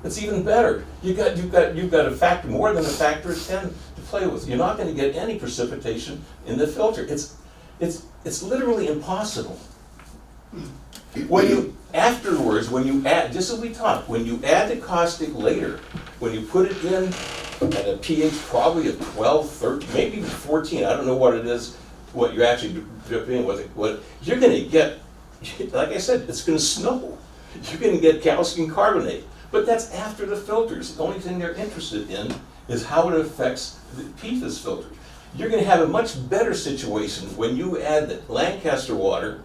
It's even better. You've got a factor, more than a factor of 10 to play with. You're not going to get any precipitation in the filter. It's literally impossible. When you afterwards, when you add, just as we talked, when you add the caustic later, when you put it in at a pH probably of 12, 13, maybe even 14, I don't know what it is, what you actually drip in with it, what you're going to get, like I said, it's going to snow. You're going to get calcium carbonate. But that's after the filters. The only thing they're interested in is how it affects the PFAS filters. You're going to have a much better situation when you add the Lancaster water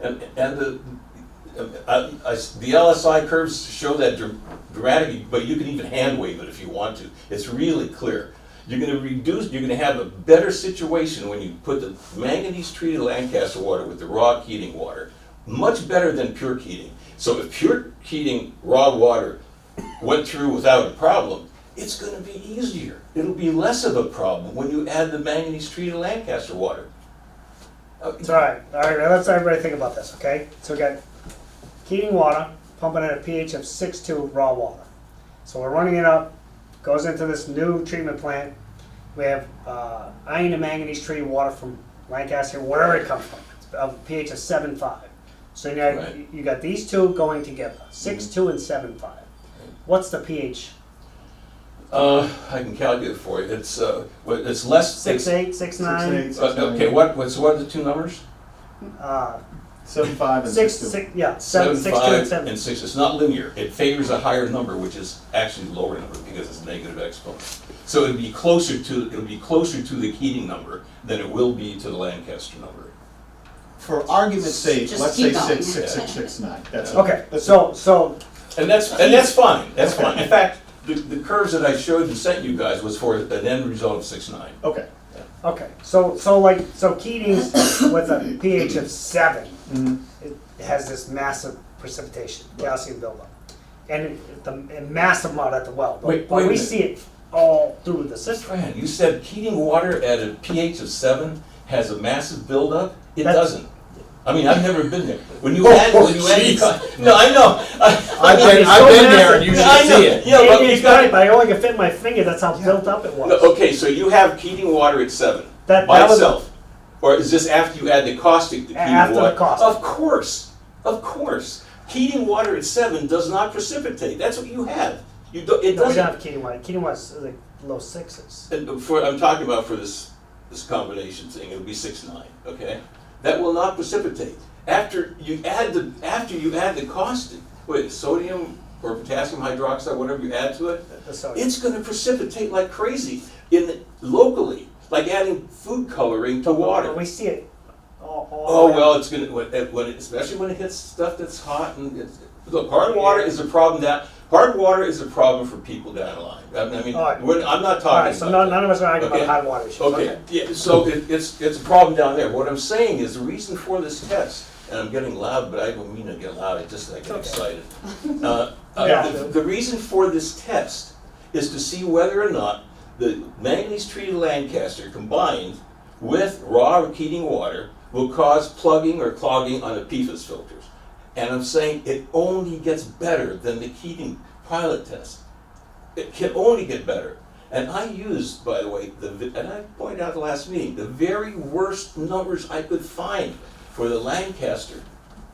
and the LSI curves show that dramatically, but you can even hand wave it if you want to. It's really clear. You're going to have a better situation when you put the manganese treated Lancaster water with the raw Keating water. Much better than pure Keating. So if pure Keating raw water went through without a problem, it's going to be easier. It'll be less of a problem when you add the manganese treated Lancaster water. It's all right, now let's everybody think about this, okay? So we got Keating water pumping at a pH of 6.2 raw water. So we're running it up, goes into this new treatment plant. We have iron and manganese treated water from Lancaster, wherever it comes from, of a pH of 7.5. So now Right. you got these two going together, 6.2 and 7.5. What's the pH? I can calculate it for you. It's less. 6.8, 6.9? Okay, what are the two numbers? 7.5 and 6, 6.2. 6, yeah, 7, 6.2 and 7.5 7. and 6. It's not linear. It favors a higher number, which is actually a lower number because it's a negative exponent. So it'll be closer to the Keating number than it will be to the Lancaster number. For argument's sake, Just let's keep say going. 6.669. That's Okay, that's so And that's fine. That's fine. In fact, the curves that I showed and sent you guys was for an end result of 6.9. okay. okay, so Keating's with a pH of 7, it has this massive precipitation, calcium buildup, and a massive amount at the well. But, Wait a we minute. see it all through the system. Fran, you said Keating water at a pH of 7 has a massive buildup? It That's- doesn't. I mean, I've never been there. When you Oh, add, oh, when you add, jeez. no, I know. I've been there and you I should know. see it. Yeah, but Maybe you it's got right, but I only can fit my finger, that's how built up it was. Okay, so you have Keating water at 7 That by was- itself. Or is this after you add the caustic to heating After the water? caustic. Of course, of course. Heating water at 7 does not precipitate. That's what you have. You do, it No, we doesn't. don't have Keating White. Keating White's like low sixes. And I'm talking about for this combination thing, it'll be 6.9, okay? That will not precipitate. After you add the caustic, sodium or potassium hydroxide, whatever you add to it, The sodium. it's gonna precipitate like crazy locally, like adding food coloring to water. But we see it all Oh, around. well, it's gonna, especially when it hits stuff that's hot look, hard water is a problem hard water is a problem for people down the line. I mean, All right. I'm not All talking right, so about none of us are arguing Okay. about hot water issues. Okay, yeah, so it's a problem down there. What I'm saying is the reason for this test, and I'm getting loud, but I don't mean to get loud, I just I get excited. Yeah. The reason for this test is to see whether or not the manganese treated Lancaster combined with raw heating water will cause plugging or clogging on the PFAS filters. And I'm saying it only gets better than the heating pilot test. It can only get better. And I used, by the way, and I pointed out at the last meeting, the very worst numbers I could find for the Lancaster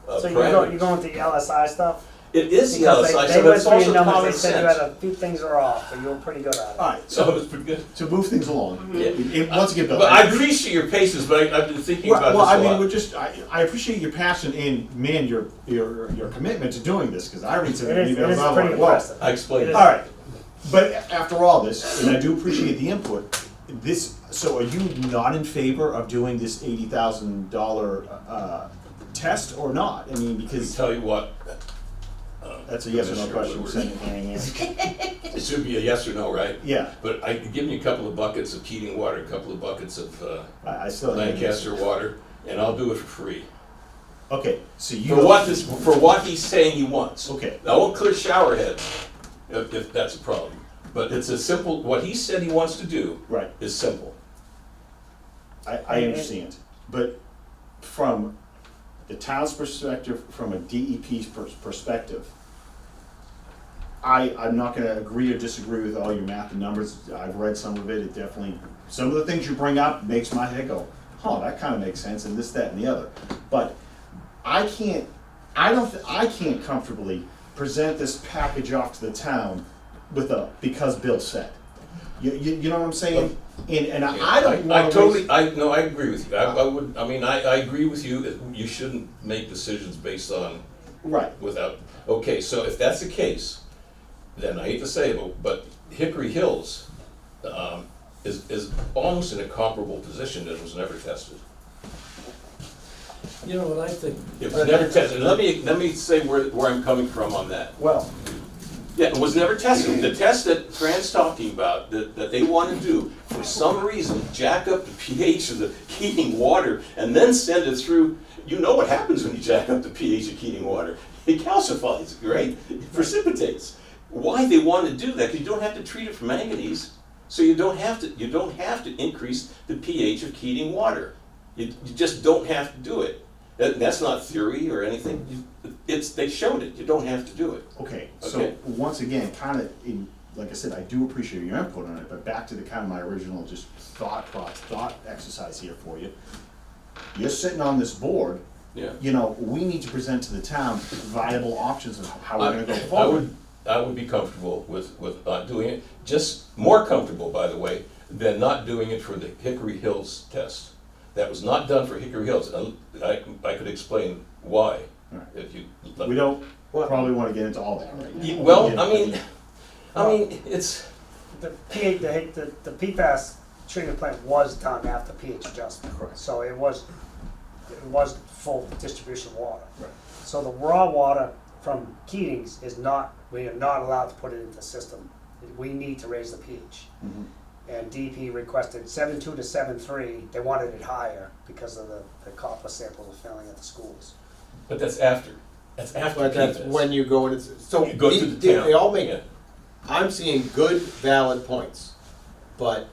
So parameters. you're going with the LSI stuff? It is the Because LSI, they so went it's through your also numbers, common they said you had sense. a few things that are off, but you were pretty good at it. All right, So so it's pretty good. to move things along, Yeah. once again, Bill. But I appreciate your patience, but I've been thinking about Well, this I a mean, lot. we're just, I appreciate your passion and, man, your commitment to doing this, because I read some It is emails, I'm pretty like, whoa. impressive. I explained It it. is. All right, but after all this, and I do appreciate the input, so are you not in favor of doing this $80,000 test or not? I mean, Let me because tell you what, that's a yes or no Commissioner question. Woodward. Sending Mary Ann. it should be a yes or no, right? Yeah, But I could give you a couple of buckets of heating water, a couple of buckets of I still. Lancaster water, and I'll do it for free. Okay, so you. For what he's saying he wants. Okay. I won't clear shower head if that's a problem. But it's a simple, what he said he wants to do Right. is simple. I understand, but from the town's perspective, from a DEP's perspective, I'm not gonna agree or disagree with all your math and numbers. I've read some of it, it definitely, some of the things you bring up makes my head go, huh, that kinda makes sense, and this, that, and the other. But I can't comfortably present this package off to the town with because Bill said. You know what I'm saying? And I don't I wanna totally, waste- I agree with you. I agree with you that you shouldn't make decisions based on, Right, okay, so if that's the case, then I hate to say it, but Hickory Hills is almost in a comparable position that was never tested. You know what I think? It was never tested. Let me say where I'm coming from on that. well, Yeah, it was never tested. The test that Fran's talking about, that they want to do, for some reason, jack up the pH of the heating water and then send it through. You know what happens when you jack up the pH of heating water? It calcifies, right? It precipitates. Why they want to do that? Because you don't have to treat it for manganese, so you don't have to increase the pH of heating water. You just don't have to do it. That's not theory or anything. They showed it. You don't have to do it. okay, so Okay. once again, kinda like I said, I do appreciate your input on it, but back to the kind of my original just thought exercise here for you. You're sitting on this board, Yeah. you know, we need to present to the town viable options of how we're gonna go forward. I would be comfortable with not doing it, just more comfortable, by the way, than not doing it for the Hickory Hills test. That was not done for Hickory Hills, and I could explain why, Alright. if you. We don't probably wanna get into all that right now. Well, Yeah, I mean, it's, The PFAS treatment plant was done after pH adjustment. Correct. So it was full distribution of water. Right. So the raw water from Keating's we are not allowed to put it into the system. We need to raise the pH. Mhm. And DP requested 7.2 to 7.3. They wanted it higher because of the copper samples are failing at the schools. but that's after But that's PFAS. when you go into, so You go to the town. they all make, Yeah. I'm seeing good, valid points. But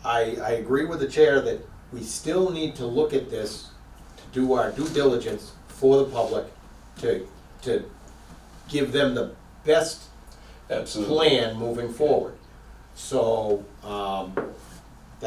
I agree with the chair that we still need to look at this, to do our due diligence for the public, to give them the best Absolutely. plan moving forward. So,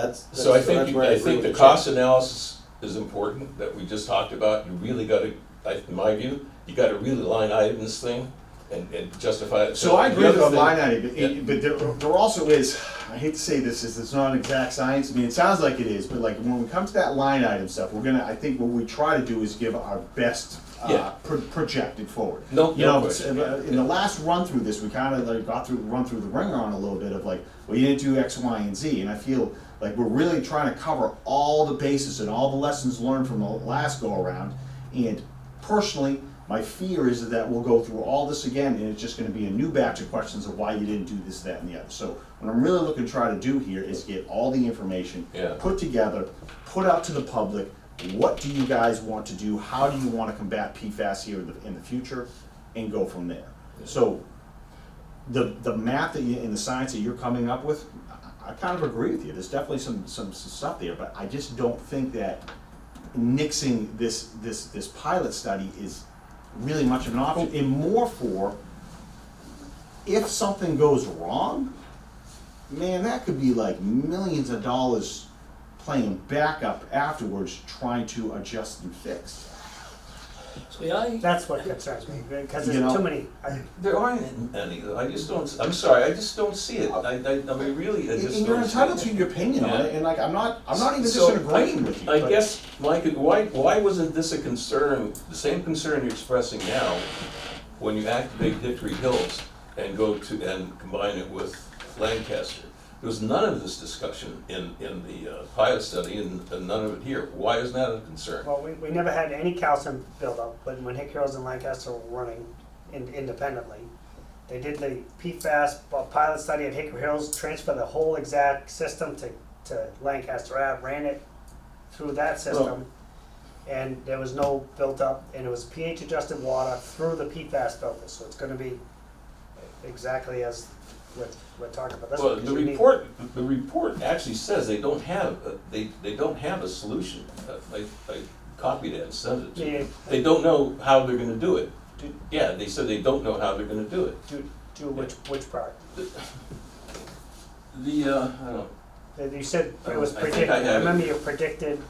So I that's think, where I agree think with the chair. cost analysis is important, that we just talked about. You really gotta, in my view, you gotta really line item this thing and justify it. So I agree The with other the thing- line item, but there also is, I hate to say this, is it's not an exact science, I mean, it sounds like it is, but like, when we come to that line item stuff, I think what we try to do is give our best, Yeah. projected forward. No, You no know, question. in the last run through this, we kind of like run through the ringer on a little bit of like, well, you didn't do X, Y, and Z, and I feel like we're really trying to cover all the bases and all the lessons learned from the last go around. And personally, my fear is that we'll go through all this again, and it's just gonna be a new batch of questions of why you didn't do this, that, and the other. So what I'm really looking to try to do here is get all the information Yeah. put together, put out to the public. What do you guys want to do? How do you want to combat PFAS here in the future, and go from there? So the math that you, and the science that you're coming up with, I kind of agree with you. There's definitely some stuff there, but I just don't think that nixing this pilot study is really much of an option. And more for, if something goes wrong, man, that could be like millions of dollars playing backup afterwards, trying to adjust and fix. See, That's what concerns me, because You there's know- too many. There aren't any, I just don't, I'm sorry, I just don't see it. I mean, really, I just don't see And it. you're entitled to your opinion on it, and like, I'm not even So, disagreeing with you. I but- guess, Mike, why wasn't this a concern, the same concern you're expressing now, when you activate Hickory Hills and and combine it with Lancaster? There was none of this discussion in the pilot study, and none of it here. Why is that a concern? Well, we never had any calcium buildup, but when Hickory Hills and Lancaster were running independently, they did the PFAS pilot study at Hickory Hills, transferred the whole exact system to Lancaster Ave, ran it through that system, and there was no buildup, and it was pH adjusted water through the PFAS filter, so it's gonna be exactly as we're talking about. That's Well, what the you need. report actually says they don't have a solution. I copied it and sent it to Yeah. them. They don't know how they're gonna do it. Yeah, they said they don't know how they're gonna do it. Do which part? I don't. You said it was I think predicted, I I have it. remember you predicted.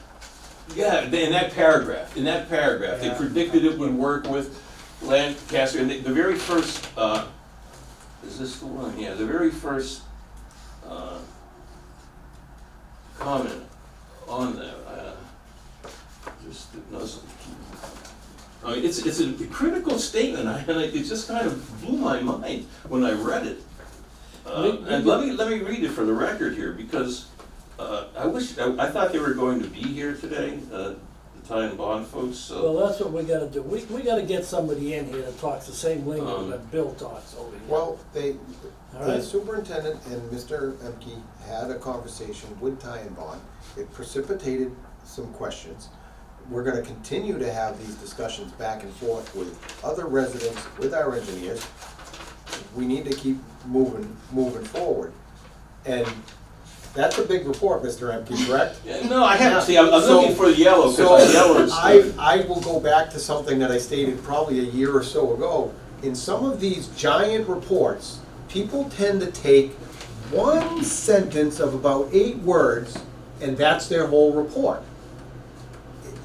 Yeah, in that paragraph, they Yeah. predicted it would work with Lancaster, and the very first, is this the one? Yeah, the very first, comment on that, just it doesn't. I mean, it's a critical statement, and it just kind of blew my mind when I read it. And let me read it for the record here, because I thought they were going to be here today, the Ty and Bond folks, so. well, that's what we gotta do. We gotta get somebody in here that talks the same language that Bill talks over here. Well, All the right? superintendent and Mr. Emke had a conversation with Ty and Bond. It precipitated some questions. We're gonna continue to have these discussions back and forth with other residents, with our engineers. We need to keep moving forward. And that's a big report, Mr. Emke, correct? Yeah, no, I haven't, see, I'm So- looking for the yellow, So, because the yellow is. I will go back to something that I stated probably a year or so ago. In some of these giant reports, people tend to take one sentence of about 8 words, and that's their whole report.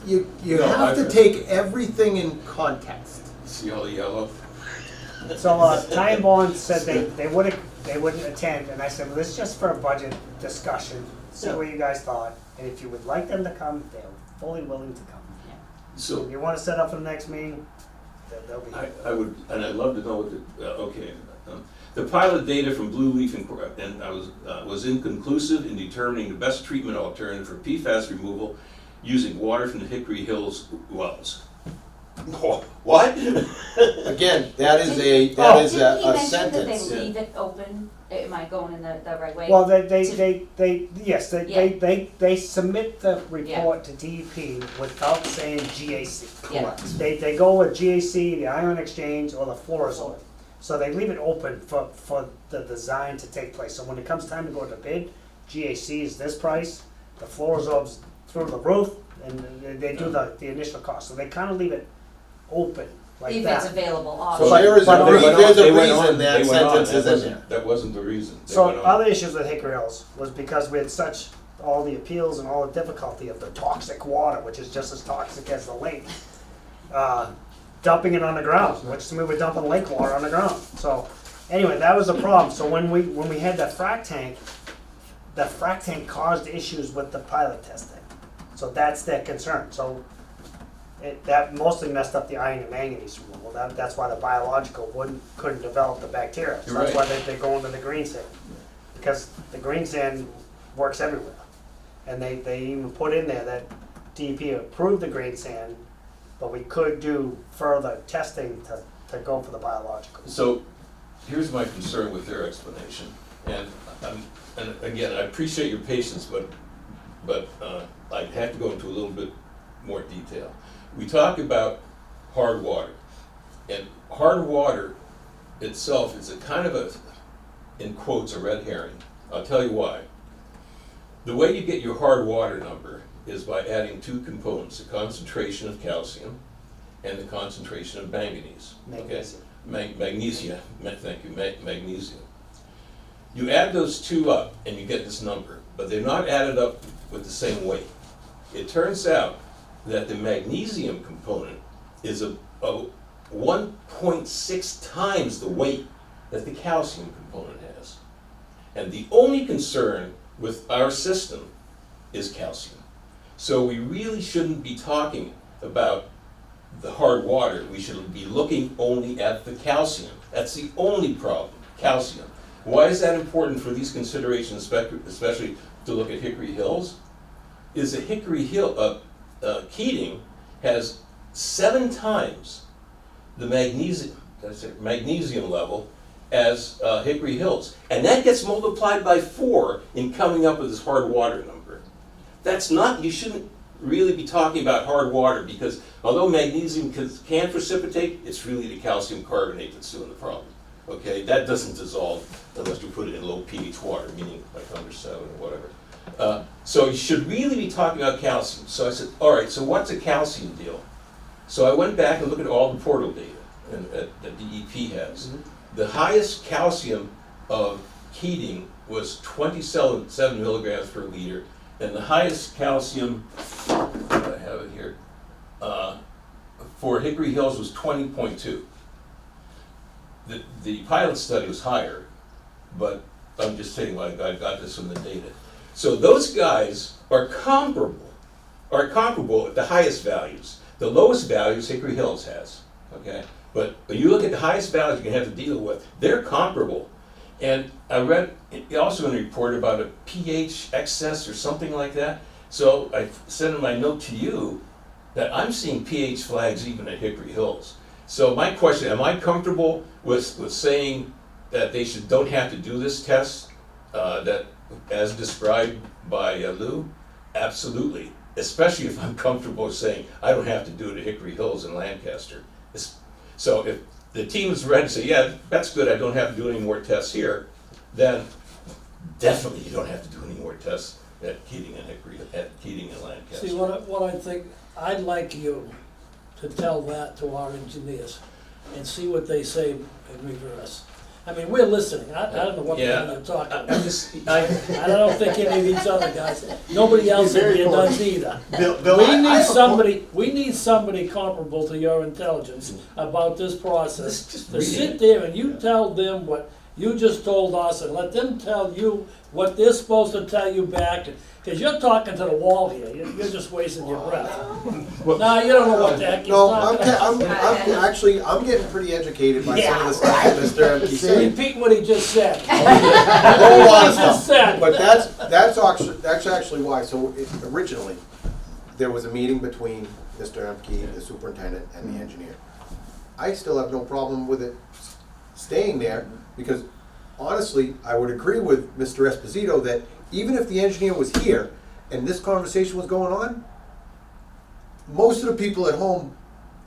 You No, have to I- take everything in context. See all the yellow? So, Ty and Bond said they wouldn't attend, and I said, well, this is just for a budget discussion, see what you guys thought, and if you would like them to come, they're fully willing to come. So, If you wanna set up for the next meeting, they'll be. I would, and I'd love to know what the, okay. The pilot data from Blue Leaf and I was inconclusive in determining the best treatment alternative for PFAS removal using water from the Hickory Hills wells. What? Again, that is a Didn't he sentence. mention that they leave it open? Am I going in the right way? Well, they submit the Yeah. report to DEP without saying GAC. Yeah. They go with GAC, the ion exchange, or the fluorosol. So they leave it open for the design to take place. So when it comes time to go to bid, GAC is this price, the fluorosorb's through the roof, and they do the initial cost. So they kind of leave it open like If that. it's available, So obviously. there is But a they reason, went there's a They went on- reason that they went on. sentence That is in wasn't- there. That wasn't the reason. They So went on. other issues with Hickory Hills was because we had such all the appeals and all the difficulty of the toxic water, which is just as toxic as the lake, dumping it on the ground, which we were dumping lake water on the ground. So anyway, that was the problem. So when we had that frac tank caused issues with the pilot testing. So that's their concern. So that mostly messed up the iron and manganese removal. That's why the biological couldn't develop the bacteria. So You're that's right. why they're going to the green sand. Because the green sand works everywhere. And they even put in there that DEP approved the green sand, but we could do further testing to go for the biological. So, here's my concern with their explanation, and again, I appreciate your patience, but I have to go into a little bit more detail. We talk about hard water, and hard water itself is a kind of a, in quotes, a red herring. I'll tell you why. The way you get your hard water number is by adding two components, the concentration of calcium and the concentration of manganese. Okay? Magnesium. Magnesia, thank you, magnesium. You add those two up and you get this number, but they're not added up with the same weight. It turns out that the magnesium component is a 1.6 times the weight that the calcium component has. And the only concern with our system is calcium. So we really shouldn't be talking about the hard water. We should be looking only at the calcium. That's the only problem, calcium. Why is that important for these considerations, especially to look at Hickory Hills? Is that Hickory Hill, Keating has 7 times the magnesium level as Hickory Hills. And that gets multiplied by 4 in coming up with this hard water number. That's not, you shouldn't really be talking about hard water, because although magnesium can precipitate, it's really the calcium carbonate that's doing the problem. Okay, that doesn't dissolve unless you put it in low pH water, meaning like under 7 or whatever. So you should really be talking about calcium. So I said, all right, so what's a calcium deal? So I went back and looked at all the portal data that DEP has. Mm-hmm. The highest calcium of Keating was 27 milligrams per liter, and the highest calcium, I have it here, for Hickory Hills was 20.2. The pilot study was higher, but I'm just saying, I got this from the data. So those guys are comparable at the highest values. The lowest values Hickory Hills has, okay? But when you look at the highest values you're gonna have to deal with, they're comparable. And I read also in a report about a pH excess or something like that. So I said in my note to you that I'm seeing pH flags even at Hickory Hills. So my question, am I comfortable with saying that they don't have to do this test that as described by Lou? Absolutely, especially if I'm comfortable saying I don't have to do it at Hickory Hills in Lancaster. So if the team is ready to say, yeah, that's good, I don't have to do any more tests here, then definitely you don't have to do any more tests at Keating and Lancaster. See, what I think, I'd like you to tell that to our engineers and see what they say in reverse. I mean, we're listening. I don't know what the hell you're talking about. I don't think any of these other guys, nobody else in here does either. Bill, We need somebody comparable to your intelligence about this process Just to read sit it. there and you tell them what you just told us and let them tell you what they're supposed to tell you back. Because you're talking to the wall here. You're just wasting your breath. Nah, you don't know what the heck you're No, talking about. I'm getting pretty educated by some of the stuff that Mr. Emke said. Repeat what he just said. A whole lot of He just stuff. said. But that's actually why. So originally, there was a meeting between Mr. Emke, the superintendent, and the engineer. I still have no problem with it staying there, because honestly, I would agree with Mr. Esposito that even if the engineer was here and this conversation was going on, most of the people at home,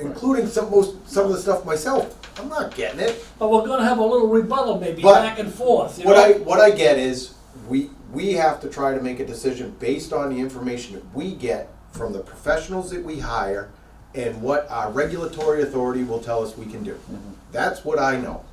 including some of the stuff myself, I'm not getting it. But we're gonna have a little rebuttal maybe But back and forth, you What know? I get is we have to try to make a decision based on the information that we get from the professionals that we hire and what our regulatory authority will tell us we can do. That's what I know.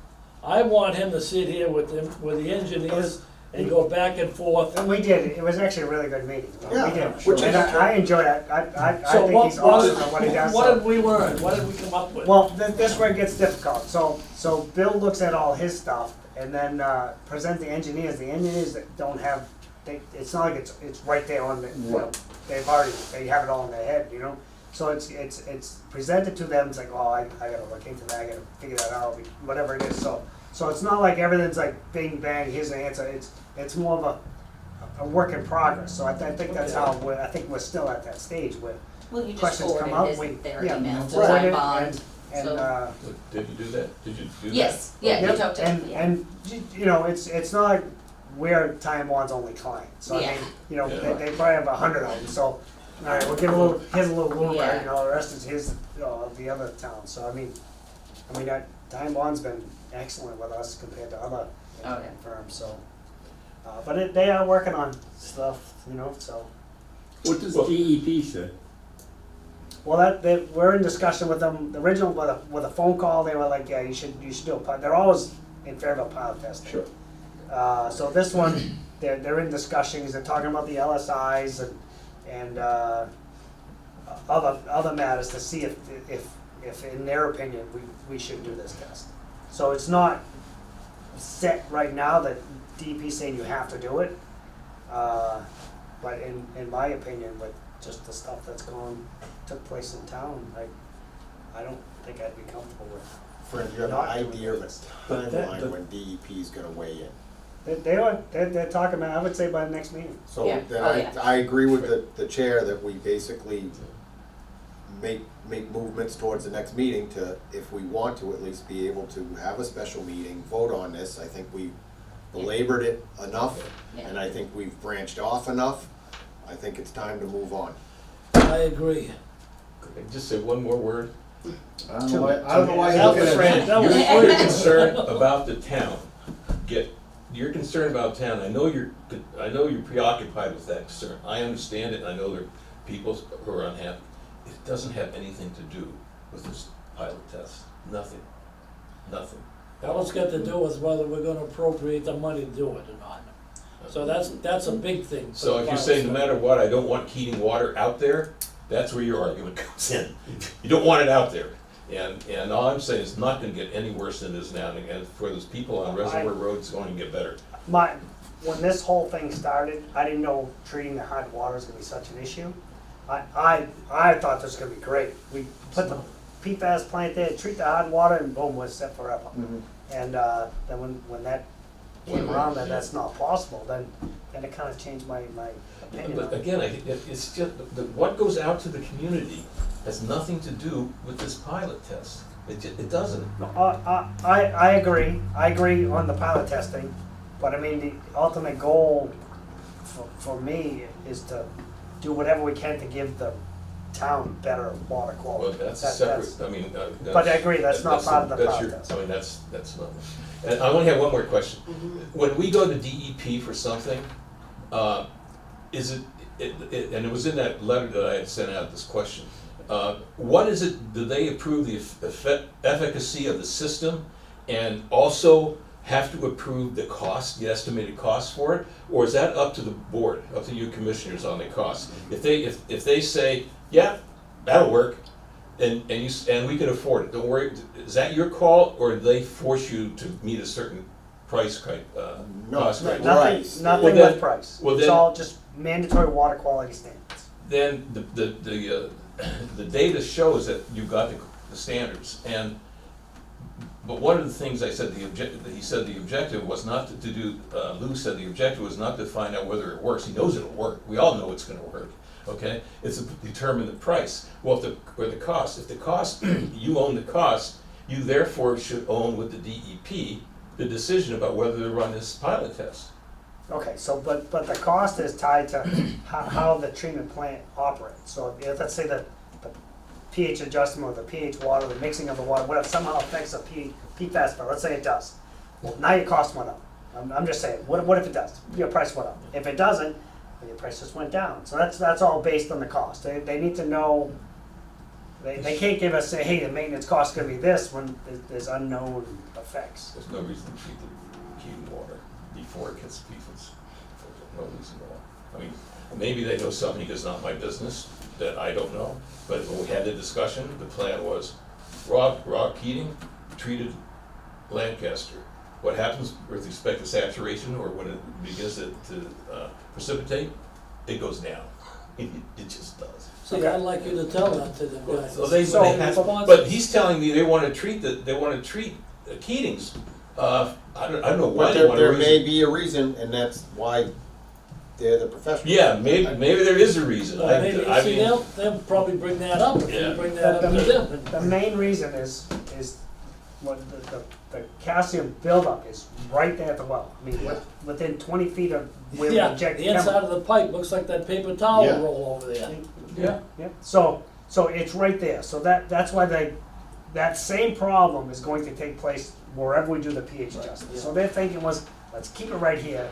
I want him to sit here with the engineers and go back and forth. And we did, it was actually a really good meeting. Yeah, We did, which and is- I enjoyed it, I So think he's awesome at what he does. what so- did we learn? What did we come up with? Well, this where it gets difficult. So Bill looks at all his stuff and then present the engineers. The engineers that don't have, it's not like it's right there on the, you know, they have it all in their head, you know? So it's presented to them, it's like, oh, I gotta look into that, I gotta figure that out, whatever it is. So it's not like everything's like bing bang, here's the answer. It's more of a work in progress. So I think that's how I think we're still at that stage where Well, you just questions come forwarded up, his, their yeah, email to forward Time it Bond, and so. Did you do that? Did you do that? Yes, yeah, you Yep, talked to, and, yeah. and, you know, it's not like we're Time Bond's only client, so I Yeah. mean, you know, Yeah. they probably have 100 of them, so, all right, we'll give here's a little Bloomberg, Yeah. you know, the rest is his, the other towns, so I mean, that Time Bond's been excellent with us compared to other Oh, yeah. firms, so. But they are working on stuff, you know, so. What does Well- DEP say? Well, we're in discussion with them, the original, with a phone call, they were like, yeah, you should do a pilot, they're always in favor of pilot testing. Sure. So this one, they're in discussions, they're talking about the LSIs and other matters to see if in their opinion, we should do this test. So it's not set right now that DEP saying you have to do it. But in my opinion, with just the stuff that's took place in town, I don't think I'd be comfortable with. Fred, you have an Not doing idea of this. the But that- timeline when DEP is gonna weigh in? They're talking about, I would say by the next meeting. So Yeah. then Oh, yeah. I agree with the chair that we basically make movements towards the next meeting to, if we want to, at least be able to have a special meeting, vote on this. I think we belabored it enough, Yeah. and I think we've branched off enough. I think it's time to move on. I agree. Could I just say one more word? I don't know why That you're was looking at Fran- me. that was You're Fran. concerned about the town. You're concerned about town. I know you're preoccupied with that concern. I understand it, and I know there are people who are unhappy. It doesn't have anything to do with this pilot test. Nothing. Nothing. All it's got to do with whether we're gonna appropriate the money to do it or not. So that's a big thing. for So the if you pilot say no study. matter what, I don't want heating water out there, that's where your argument comes in. You don't want it out there. And all I'm saying is it's not gonna get any worse than it is now, and for those people on Reservoir Road, it's going to get better. When this whole thing started, I didn't know treating the hot water was gonna be such an issue. I thought this was gonna be great. We put the PFAS plant there, treat the hot water, and boom, we're set forever. And then when that came around, that that's not possible, then it kind of changed my opinion But on it. again, it's just, what goes out to the community has nothing to do with this pilot test. It doesn't. I agree. I agree on the pilot testing, but I mean, the ultimate goal for me is to do whatever we can to give the town better water Well, quality. that's That- separate, I mean, But I agree, that's not part of the that's your- process. I mean, that's not, and I only have one more question. Mm-hmm. When we go to DEP for something, is it, and it was in that letter that I had sent out, this question, what is it, do they approve the efficacy of the system and also have to approve the cost, the estimated cost for it? Or is that up to the board, up to you commissioners on the cost? If they say, yeah, that'll work, and we can afford it, don't worry, is that your call, or do they force you to meet a certain price No, cost no, criteria? Price. Nothing Well, then- with price. well, It's then- all just mandatory water quality standards. Then the data shows that you got the standards, but one of the things I said, he said the objective was not to do, Lou said the objective was not to find out whether it works. He knows it'll work. We all know it's gonna work, okay? It's to determine the price. Well, or the cost. If the cost, you own the cost, you therefore should own with the DEP the decision about whether to run this pilot test. Okay, so, but the cost is tied to how the treatment plant operates. So if, let's say that the pH adjustment or the pH water, the mixing of the water, whatever, somehow affects the PFAS, but let's say it does. Well, now your cost went up. I'm just saying, what if it does? Your price went up. If it doesn't, then your price just went down. So that's all based on the cost. They need to know, they can't give us, say, hey, the maintenance cost is gonna be this when there's unknown effects. There's no reason to treat the heating water. before it gets PFAS. No reason at all. I mean, maybe they know something that's not my business, that I don't know, but when we had the discussion, the plan was, raw Keating treated Lancaster. What happens with respect to saturation, or when it begins to precipitate, it goes down. It just does. See, I'd like you to tell that to them guys. So they have, but he's telling me they wanna treat Keatings. I don't know why But they wanna there may reason. be a reason, and that's why they're the professionals. Yeah, maybe there is a reason. Well, maybe, I see, mean, they'll probably bring that up, if Yeah. you bring that up to them. The main reason is what the calcium buildup is right there at the well. I mean, within 20 feet of where we Yeah, inject the the inside chemical. of the pipe looks like that paper towel Yeah. roll over there. yeah. Yeah, so it's right there, so that's why that same problem is going to take place wherever we do the pH adjustment. So their thinking was, let's keep it right here,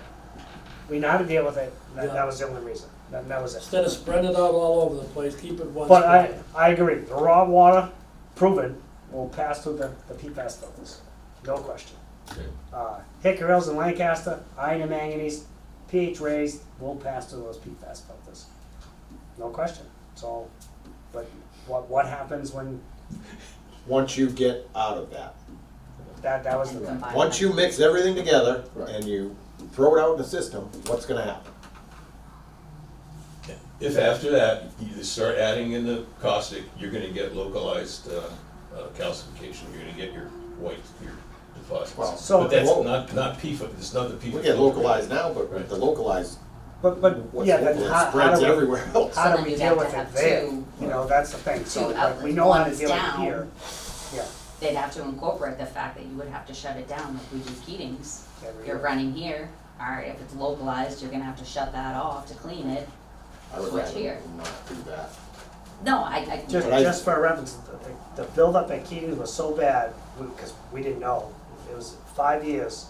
we know how to deal with it, Yeah. that was the only reason, that was it. Instead of spreading it out all over the place, keep it one But spot. I agree, the raw water, proven, will pass through the PFAS filters, no question. Okay. Hickory Hills and Lancaster, iron and manganese, pH raised, will pass through those PFAS filters, no question. So, but what happens when, Once you get out of that. that was the And thing. combine Once them. you mix everything together Right. and you throw it out in the system, what's gonna happen? If after that, you start adding in the caustic, you're gonna get localized calcification, you're gonna get your white, your deposits. Well, so- But that's Well- not PFAS, it's not the PFAS. We get localized now, but Right. the localized, But what's yeah, then localized how spreads do we, everywhere else. how So do then we you'd deal have with to it have there? two- You know, that's the thing, so two like, we outlets. know how to One's deal with it down. here. Yeah. They'd have to incorporate the fact that you would have to shut it down like we do Keatings. every You're year. running here, alright, if it's localized, you're gonna have to shut that off to clean it. I would Switch rather here. not do that. No, I. Just, But I- just for reference, the buildup at Keating was so bad, because we didn't know. It was 5 years,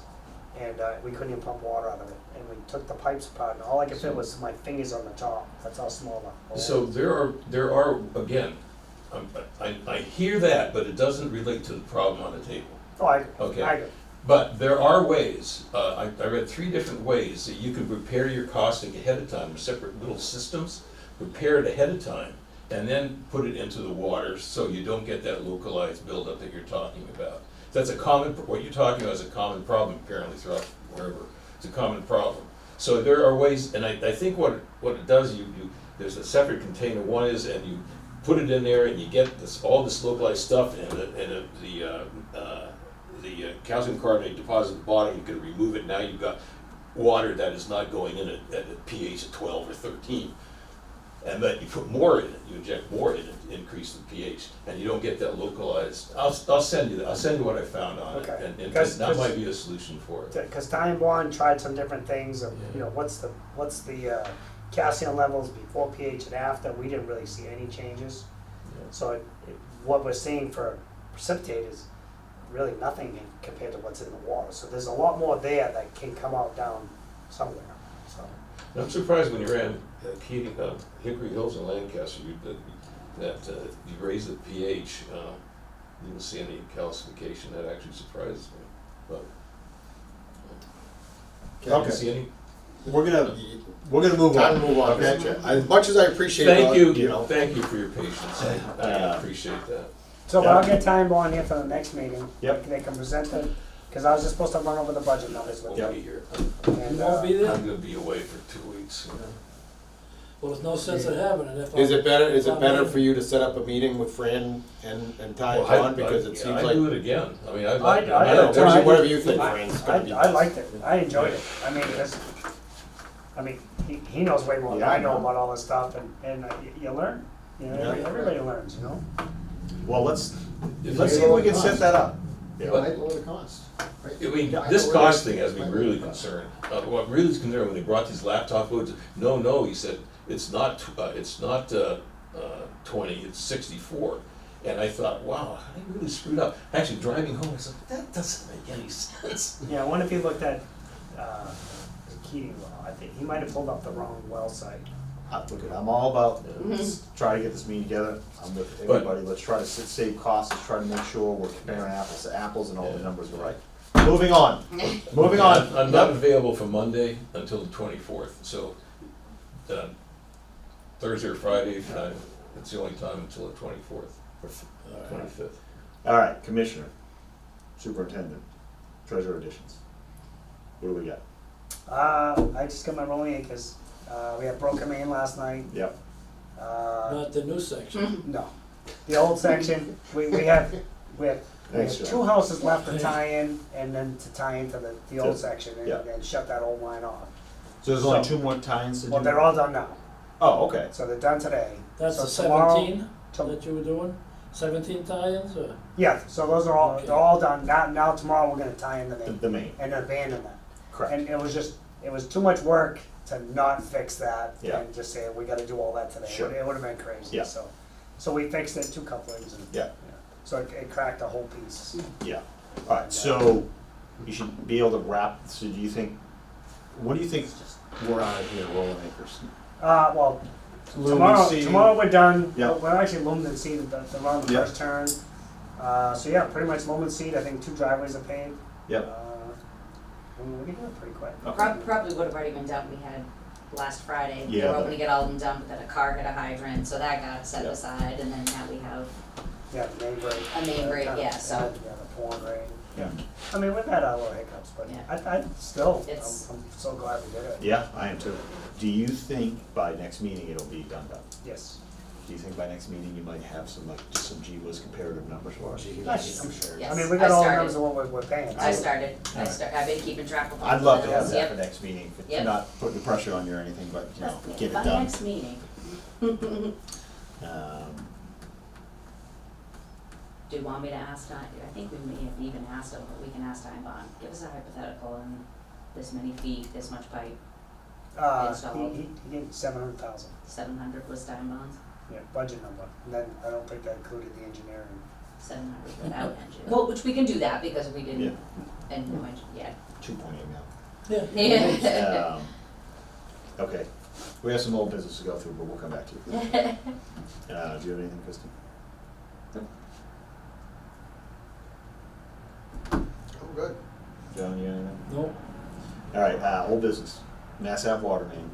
and we couldn't even pump water out of it. And we took the pipes apart, and all I could fit was my fingers on the top. That's how small the hole So was. there are, again, I hear that, but it doesn't relate to the problem on the table. Oh, I Okay. agree. But there are ways, I read 3 different ways that you can prepare your caustic ahead of time, separate little systems, prepare it ahead of time, and then put it into the water so you don't get that localized buildup that you're talking about. That's a common, what you're talking about is a common problem apparently throughout wherever. It's a common problem. So there are ways, and I think what it does, there's a separate container, one is, and you put it in there and you get all this localized stuff and the calcium carbonate deposit at the bottom, you can remove it, now you've got water that is not going in at a pH of 12 or 13. And then you put more in it, you inject more in it, to increase the pH, and you don't get that localized. I'll send you that, I'll send you what I found on it, Okay. and 'Cause- that might be a solution for it. Because Time Bond tried some different things of, you know, what's the calcium levels before pH and after. We didn't really see any changes. So what we're seeing for precipitate is really nothing compared to what's in the water. So there's a lot more there that can come out down somewhere, so. I'm surprised when you ran Keating, Hickory Hills and Lancaster, that you raised the pH, you didn't see any calcification, that actually surprises me, but. You Okay. see any? We're gonna move Time on. to move on, Okay. Mr. Chair. As much as I appreciate Thank you you, know, thank you for your patience, I appreciate that. So but I'll get Time Bond here for the next meeting. Yep. They can present it, because I was just supposed to run over the budget numbers with Won't them. be here. And, You won't be there? I'm gonna be away for 2 weeks. Well, there's no sense in having it if. is it better, I'm- for you to set up a meeting with Fran and Ty Well, Bond, because it seems I'd like, do it again, I mean, I I don't know, tried. whatever you think, I- Fran's gonna be. I liked it, I enjoyed it, I mean, because, he knows way more than Yeah, I I know know. about all this stuff, and you learn, you know, Yeah. everybody learns, you know? Well, let's If see you- if we can set that up. It might lower the cost. right? I mean, Yeah, this I know cost where it thing has is. me really concerned. What really is concerned, when they brought these laptop hoods, no, he said, it's not 20, it's 64. And I thought, wow, they really screwed up. Actually, driving home, I said, that doesn't make any sense. Yeah, I wonder if you looked at, Keating well, I think he might have pulled up the wrong well site. Look, I'm all about, Yeah. let's try to get this meeting together. I'm with But- everybody. Let's try to save costs. Let's try to make sure we're comparing apples to apples and all the Yeah. numbers are right. moving on, moving on. I'm not available from Monday until the 24th, so Thursday or Friday, it's the only time until the 24th, or 25th. All right, Commissioner, Superintendent, Treasurer additions. What do we got? I just got my rolling acres. We had broken main last night. Yep. Not the new section. No, the old section, we have Thanks, John. 2 houses left to tie in, and then to tie into the old To- section and, yeah. and shut that old line off. So there's only 2 more tie-ins to do? Well, they're all done now, Oh, okay. so they're done today. That's the So tomorrow- 17 that you were doing? 17 tie-ins, or? Yeah, so those are all, Okay. they're all done. Now tomorrow we're gonna tie in the main The main, and abandon that. correct. And it was too much work to not fix that Yeah. and just say, we gotta do all that today. Sure. It would've been crazy, Yeah. so we fixed it, 2 couplings and. Yeah. So it cracked a whole piece. Yeah. All right, so you should be able to wrap, so do you think, what do you think we're on here, Rolling Acres? Well, Lumen tomorrow, seeding? tomorrow we're done. Yeah. We're actually lumen and seeded the around the Yeah. first turn. So yeah, pretty much lumen seed. I think 2 driveways are paved. Yep. And we can do it pretty quick. Okay. Probably would have already been done, we had last Friday, they Yeah, were but- hoping to get all of them done, but then a car hit a hydrant, so that got set Yeah. aside, and then now we have, Yeah, the main break. A main break, kinda- yeah, so- Yeah, the pouring rain. Yeah. I mean, we've had our little hiccups, but Yeah. I still, It's- I'm so glad we did it. Yeah, I am too. Do you think by next meeting it'll be done? Yes. Do you think by next meeting you might have some, like, just some gee whiz comparative numbers for us? I'm sure. Yes, I mean, we I got all the started. numbers of what we're paying. I so- started, Alright. I've been keeping track of all I'd love to have those. that for Yep. next meeting, for Yep. not putting the pressure on you or anything, but, you know, get it By done. next meeting, Um, do you want me to ask, I think we may have even asked them, but we can ask Time Bond, give us a hypothetical and this many feet, this much pipe, Installed. He gave 700,000, 700 was Time Bond's, yeah, budget number, and then I don't think that included the engineering. 700 without engine. Well, which we can do that because we didn't, Yeah. and no engine, yeah. 2.8 Yeah. Yeah. mil. Okay, we have some old business to go through, but we'll come back to you. Do you have anything, Kristen? Oh, good. John, you have anything? No, All right, old business, Mass Ave water main.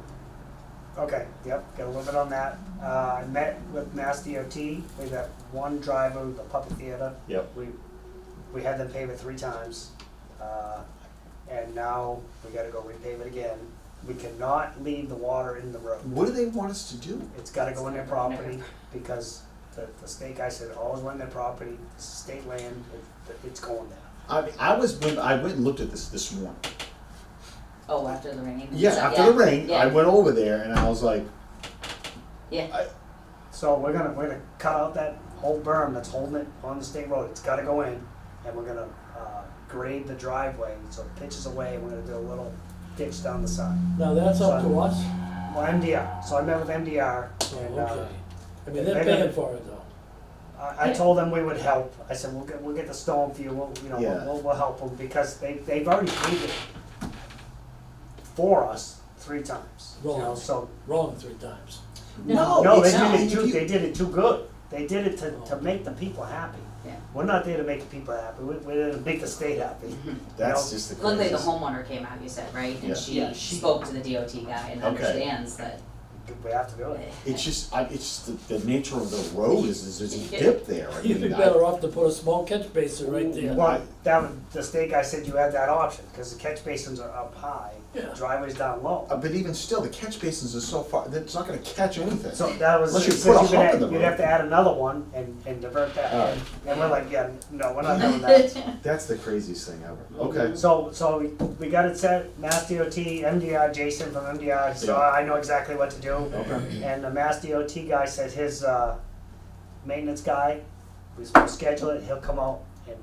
Okay, yep, got a little bit on that. I met with Mass DOT, we got one driver, the puppet theater. Yep. We had them pave it 3 times, and now we gotta go repave it again. We cannot leave the water in the road. What do they want us to do? It's gotta go in their property, because the state guy said, always went in their property, it's state land, it's going there. I mean, I went and looked at this morning. Oh, after the rain? Yeah, So, after the rain, yeah. I went over there and I was like, Yeah, So we're gonna cut out that whole berm that's holding it on the state road, it's gotta go in, and we're gonna, grade the driveway, so it pitches away, and we're gonna do a little ditch down the side. now that's up to us? Well, MDR, so I met with MDR, Oh, and, okay. I mean, they're they're gonna- paying for it though. I told them we would help, I said, we'll get the stone for you, Yeah. we'll help them, because they've already paid it for us 3 times, Wrong. so. Wrong 3 times. No, it's not. they did it too good, they did it to make the people happy. Yeah. We're not there to make the people happy, we're there to make the state happy. that's No. just the luckily the craziest. homeowner came out, you said, right? Yeah. And she Yeah, she- spoke to the DOT guy and Okay. understands that. We have to do it. It's just, it's just the nature of the road is there's a dip there. I You'd be mean, better off to put a small catch basin right there. Well, the state guy said you had that option, because the catch basins are up high, Yeah. driveway's down low. But even still, the catch basins are so far, it's not gonna catch anything. So that was, Unless you it put a says hump in the you'd road. have to add another one and divert that. All right. And we're like, yeah, no, we're not doing that. That's the craziest thing ever. Okay. So we got it set, Mass DOT, MDR, Jason from MDR, so Yeah. I know exactly what to do. Okay. And the Mass DOT guy said his, maintenance guy, we'll schedule it, he'll come out and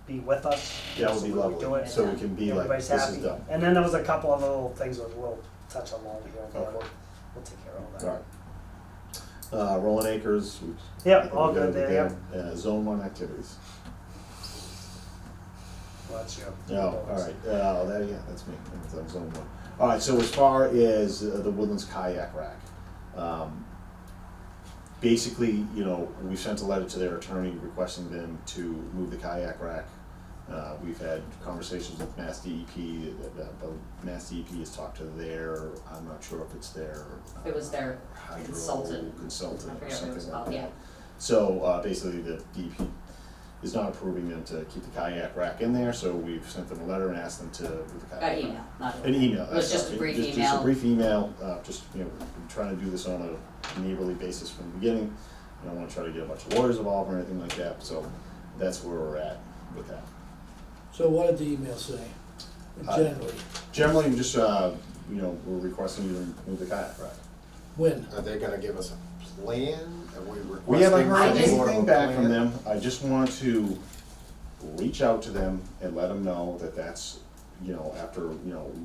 be with us. That would So be we do lovely, it. so we can be like, Everybody's this is happy. done. And then there was a couple of little things with we'll touch on over here, but Okay. we'll take care of all All that. right. Rolling Acres. Yep, all good there, yep. Zone 1 activities. Well, that's you. Oh, all right, that's me, that's Zone 1. All right, so as far as the Woodlands kayak rack, basically, we sent a letter to their attorney requesting them to move the kayak rack We've had conversations with Mass DEP, Mass DEP has talked to I'm not sure if it's their. It was their hydro consultant. Consultant I or forget what it something was like called, that. yeah. So, basically, the DEP is not approving them to keep the kayak rack in there, so we've sent them a letter and asked them to, with the kayak rack. Email, not a. An email. It was that's just a right. brief Just a email. brief email, just, we're trying to do this on a neighborly basis from the beginning. I don't wanna try to get a bunch of lawyers involved or anything like that, so that's where we're at with that. So what did the email say, generally? Generally, just, we're requesting you to remove the kayak rack. When? Are they gonna give us a plan? Are we requesting? We haven't heard some sort of anything a back from plan? them, I just want to reach out to them and let them know that that's, after,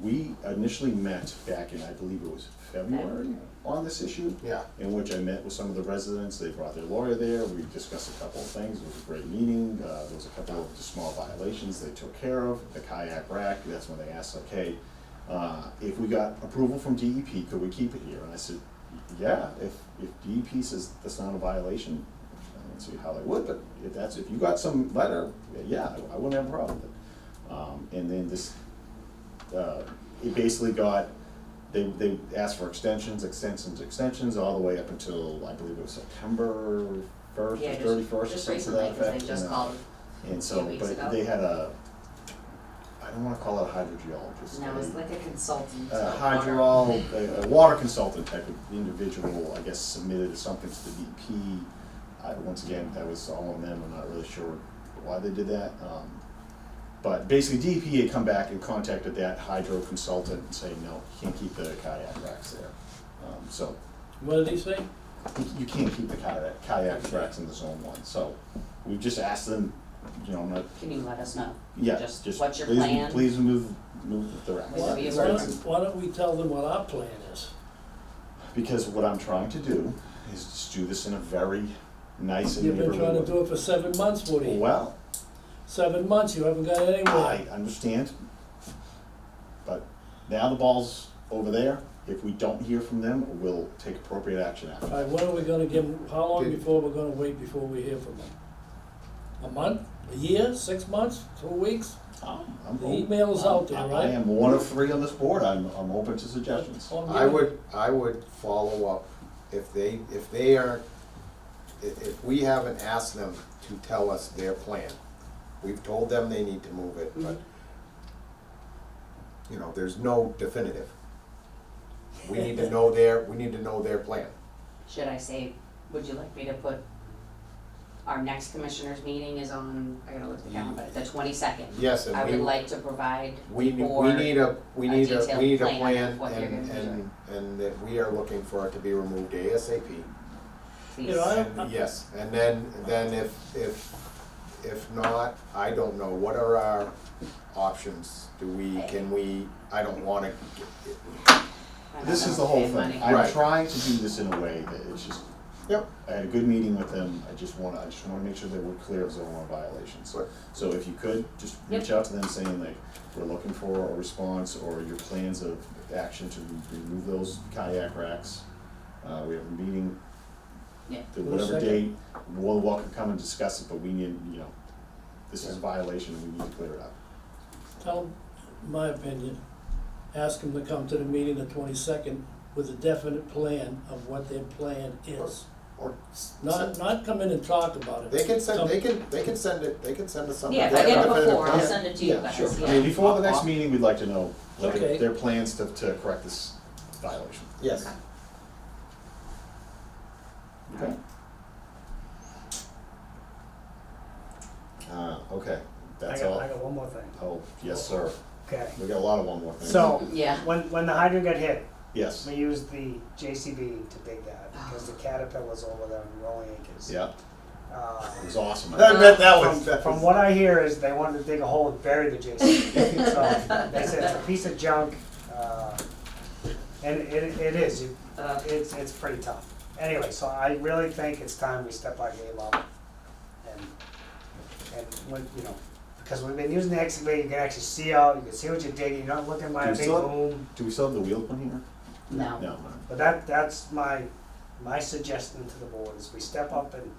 we initially met back in, I believe it was February on this issue. Yeah. In which I met with some of the residents, they brought their lawyer there, we discussed a couple of things, it was a great meeting, there was a couple of small violations they took care of, the kayak rack, that's when they asked, okay, if we got approval from DEP, could we keep it here? And I said, yeah, if DEP says that's not a violation, I don't see how they would, but if you got some letter, yeah, I wouldn't have a problem with it. And then this, it basically got, they asked for extensions, all the way up until, I believe it was September first or Yeah, 31st or just something to recently, that because effect. they just And, called. And a so, few weeks but ago. they had I don't wanna call it a hydrogeologist. No, it's like a consultant. A water consultant type of individual, I guess, submitted something to the DEP. Once again, that was all on them, I'm not really sure why they did that. But basically, DEP had come back and contacted that hydro consultant and saying, no, you can't keep the kayak racks there. So, What did he say? you can't keep the kayak racks in the zone one, so we've just asked them, not, Can you let us know? yeah, Just just what's your please, plan? please move the racks. Whatever you Why want. why don't we tell them what our plan is? Because what I'm trying to do is just do this in a very nice and You've been neighborly trying to way. do it for 7 months, Woody. Well, 7 months, you haven't got anywhere. I understand, but now the ball's over there. If we don't hear from them, we'll take appropriate action after. All right, when are we gonna give them, how long Did- before we're gonna wait before we hear from them? A month, a year, 6 months, 2 weeks? I'm The email's out there, I right? am one of three on this board. I'm open to suggestions. I would follow up, if we haven't asked them to tell us their plan. We've told them they need to move it, but, there's no definitive. We need to know their plan. Should I say, would you like me to put, our next commissioners meeting is on, I gotta look at the calendar, the 22nd. Yes, I would and like to provide we before need a detailed plan plan of what you're gonna be doing. and that we are looking for it to be removed ASAP. Please. You know, I- Yes, and then if not, I don't know, what are our options? I don't wanna, I'm not This is gonna the whole pay thing. money. I'm Right. trying to do this in a way that it's just, yep, I had a good meeting with them. I just wanna make sure that we're clear of zone one violations. Right. So if you could, just reach out to them saying like, we're looking for a response or your plans of action to remove those kayak racks. We have a meeting, Yeah. to For a whatever second. date, we'll welcome come and discuss it, but we need, this is a violation, and we need to clear it up. Tell them, my opinion, ask them to come to the meeting the 22nd with a definite plan of what their plan is. or Not come in and talk about it. they can send, Come- they can send us something. Yeah, if I get it Definitive before, I'll plan. send it to you Yeah, guys, sure. yeah. I mean, before the next meeting, we'd like to know what Okay. their plans to correct this violation. Yes. Okay. Okay, that's all. I got one more thing. Oh, yes, sir. Okay. We got a lot of one more things. So, Yeah. when the hydrant got hit, Yes, we used the JCB to dig that because the caterpillars over there in Rolling Acres. yeah, Uh, it was awesome. I bet that was. From what I hear is they wanted to dig a hole and bury the JCB. So they said it's a piece of junk, and it is. It's pretty tough. Anyway, so I really think it's time we step our game up, and when, because we've been using the excavator, you can actually see out, you can see what you're digging. You're not looking by Do a we big still have- boom. Do we still have the wheel put here? No. No. But that's my suggestion to the board is we step up and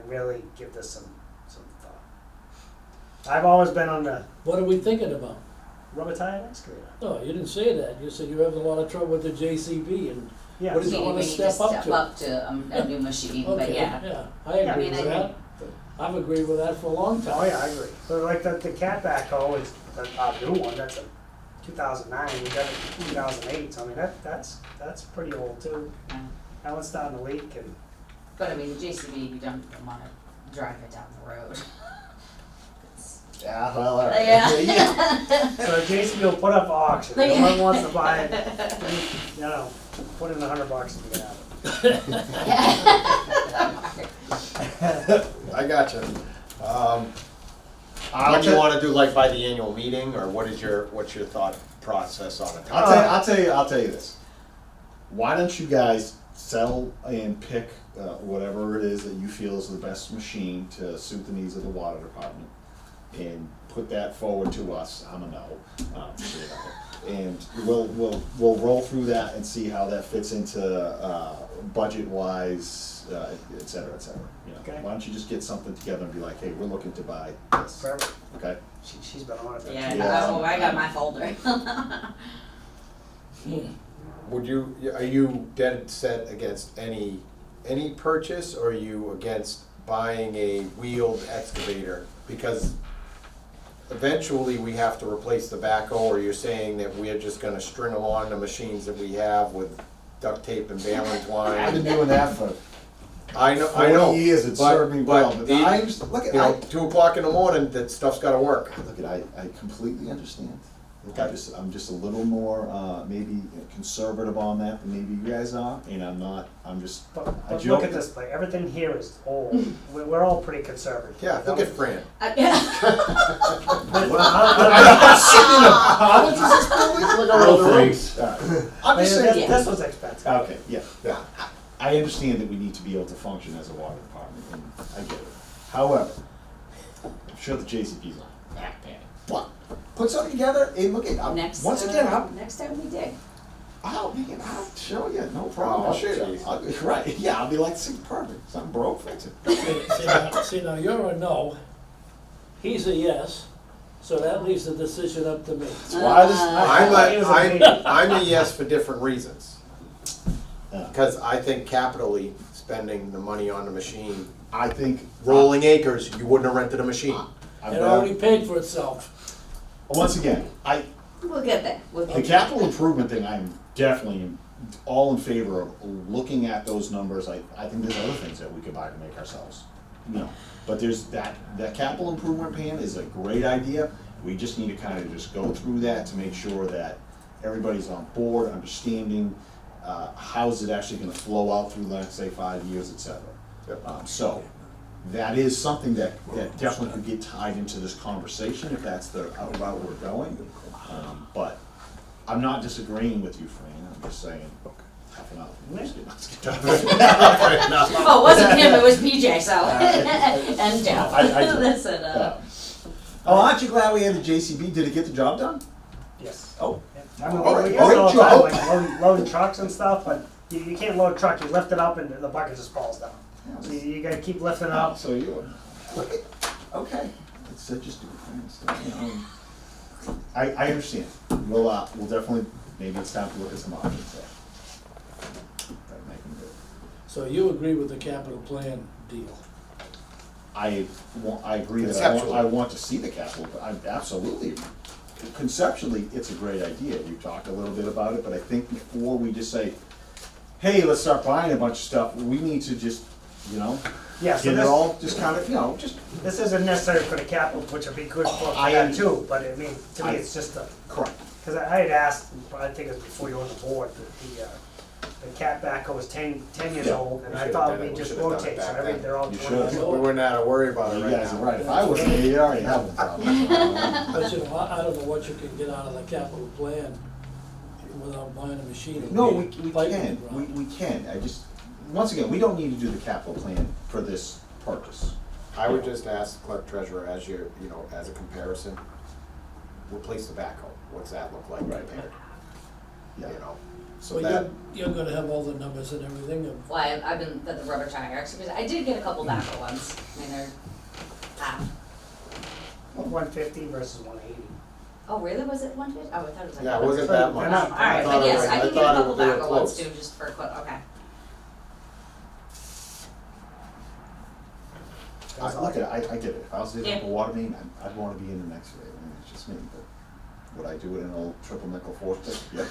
really give this some thought. I've always been on the What are we thinking about? rubber tire excavator. No, you didn't say that. You said you have a lot of trouble with the JCB and, Yeah. What is it? Maybe wanna we need step to up step to? up to a new machine, but okay, yeah. yeah, I Yeah, I agree mean, with I that. I've agreed with that for a long time. Oh, yeah, I agree. But like the cat backhoe is a new one, that's a 2009, we got it in 2008, so I mean, that's pretty old too. Yeah. That one's starting to leak and, But I mean, JCB, you don't wanna drive it down the road. Yeah, well, all right. Yeah. so JCB will put up for auction, no one wants to buy it, you know, put in $100 to get out of it. I got you. I'll What do you tell- wanna do, like by the annual meeting, or what's your thought process on it? I'll tell you this. Why don't you guys settle and pick whatever it is that you feel is the best machine to suit the needs of the water department, and put that forward to us. I'm a no, you know. And we'll roll through that and see how that fits into budget wise, et cetera, et cetera. You know, Okay. why don't you just get something together and be like, hey, we're looking to buy this. Forever. Okay. She's been on it. Yeah, Yeah. I got my folder. Are you dead set against any purchase, or are you against buying a wheeled excavator? Because eventually we have to replace the backhoe, or you're saying that we're just gonna string along the machines that we have with duct tape and baling I've been twine? doing that for I know, 40 years. It served me well. But the- I understand. Look You know, at 2 o'clock in the morning, that stuff's gotta work. I completely understand. Okay. I'm just a little more, maybe conservative on that than maybe you guys are, and But I look joke. at this, like, everything here is old, we're all pretty conservative. Yeah, look at Fran. I'm just saying. This was expensive. Okay, yeah. Yeah. I understand that we need to be able to function as a water department, and I get it. However, I'm sure the JCP's on back panic. What? Put something together and look at, Next, once again, next time we dig. I'll show you, no problem. I'll show you. Right, yeah, I'll be like, see, perfect, something broke, fix it. See, now you're a no, he's a yes, so that leaves the decision up to me. Why this? I'm a yes for different reasons. Yeah. Because I think capitally, spending the money on the machine, I think. rolling acres, you wouldn't have rented a machine. I've It got- already paid for itself. Once again, We'll get there. We'll the get capital improvement thing, I'm definitely all in favor of looking at those numbers. I think there's other things that we could buy to make ourselves, you know. But there's that capital improvement plan is a great idea. We just need to kind of just go through that to make sure that everybody's on board, understanding, how's it actually gonna flow out through the next, say, 5 years, et cetera. Yep. So, that is something that definitely could get tied into this conversation if that's the route we're going. But I'm not disagreeing with you, Fran, I'm just saying, half an hour. Just kidding. Oh, it wasn't him, it was PJ, so, and Jeff. I do. Listen, Oh, aren't you glad we had the JCB? Did it get the job done? Yes. Oh. I mean, Oh, we use it oh, all the time, oh. like loading trucks and stuff, but you can't load a truck, you lift it up and the bucket just falls down. So you gotta keep lifting it up. So you, okay, it's just do things. I understand. We'll definitely, maybe it's time to look at some options there. That'd make them good. So you agree with the capital plan deal? I agree that Conceptually. I want to see the capital, but I absolutely, conceptually, it's a great idea. We've talked a little bit about it, but I think before we just say, hey, let's start buying a bunch of stuff, we need to just, Yeah, so get it this, all, just kind of, just this isn't necessary for the capital, which would be good for I that am- too, but I mean, to me, I- it's just a, correct. cause I had asked, I think it was before you were on the board, that the cat backhoe was 10 years Yeah. old, and We I should've thought done it. we'd We just should've done it rotate, so back every, then. they're all You 20 should. years We old. wouldn't have to worry about it You right guys are now. right. If I was there, you already have a problem. But you know, I don't know what you can get out of the capital plan without buying a machine. and No, paying we pipe can, and ground. we can. Once again, we don't need to do the capital plan for this purpose. I would just ask the clerk treasurer as as a comparison, replace the backhoe, what's that look like Right. compared? Yeah. So Well, that, you're gonna have all the numbers and everything, and well, I've been at the rubber tire excavator. I did get a couple backer ones. I mean, they're, 150 versus 180. Oh, really, was it 150? Oh, I thought it was like. Yeah, it wasn't that much. They're not- Alright, thought but it yes, was- I can give a thought couple they were backup ones close. too, just for quick, okay. Look, I get it. If I was digging up a Yeah. water main, I'd wanna be in the next day. I mean, it's just me, but would I do it in an old triple nickel force pit? Yep.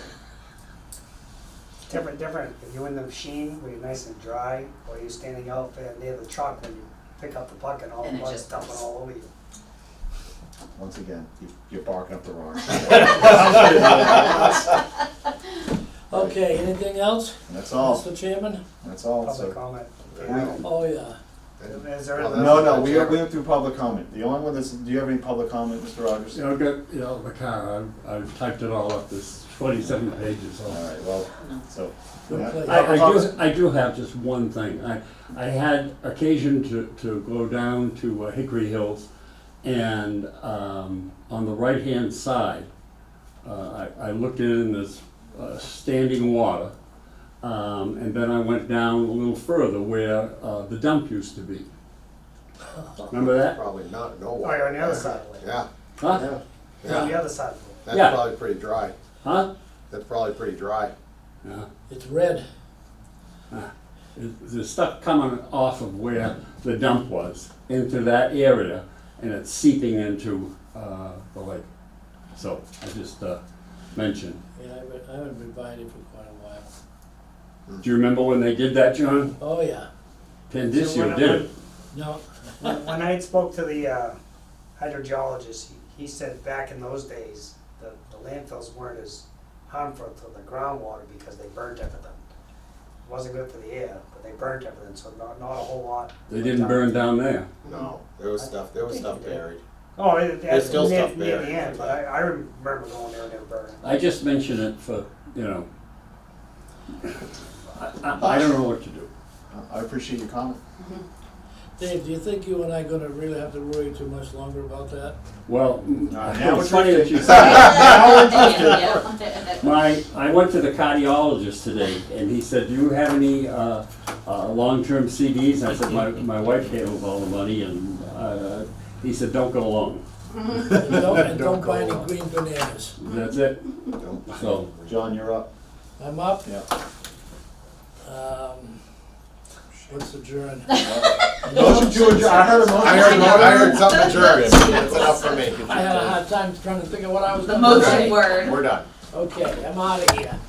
Different. If you're in the machine where you're nice and dry, or you're standing out there near the truck when you pick up the bucket and all the And it mud's just- dumping all over you. Once again, you're barking up the wrong. Okay, anything else, And that's all, Mr. Chairman? that's all, Public so. comment. Oh, yeah. Is there Well, anything? No, we went through public comment. The only one that's, do you have any public comment, Mr. Rogers? I've got, the car, I've typed it all up, there's 27 pages. All right, well, so. Good yeah. place. I do have just one thing. I had occasion to go down to Hickory Hills, and on the right-hand side, I looked in this standing water, and then I went down a little further where the dump used to be. Remember that? Probably not, no Oh, water. you're on the other side of the lake. Yeah, Huh? You're on the yeah, other side of the lake. that's Yeah. probably pretty dry. Huh? That's probably pretty dry. Yeah. It's red. There's stuff coming off of where the dump was into that area, and it's seeping into the lake. So I just mentioned. Yeah, I haven't been buying it for quite a while. Do you remember when they did that, John? Oh, yeah. Pandisio did it. No, When I spoke to the hydrogeologist, he said back in those days, the landfills weren't as harmful to the groundwater because they burnt everything. It wasn't good for the air, but they burnt everything, so not a whole lot. They didn't burn down there. No, there was stuff buried. Oh, There's still near stuff the buried. end, but I remember going there and they were burning. I just mention it for, I don't know what to do. I appreciate your comment. Dave, do you think you and I gonna really have to worry too much longer about that? Well, now it's we're funny that drifting. you say Yeah. I went to the cardiologist today, and he said, "Do you have any long-term CDs?" I said, "My wife handles all the money," and he said, "Don't go alone." And don't buy any green bananas. That's it. So, John, you're up. I'm up. Yeah. Let's adjourn. Motion to adjourn. I heard a motion. I heard something adjourned. That's enough for me. I had a hard time trying to think of what I was The gonna motion say. word. We're done. Okay, I'm out of here.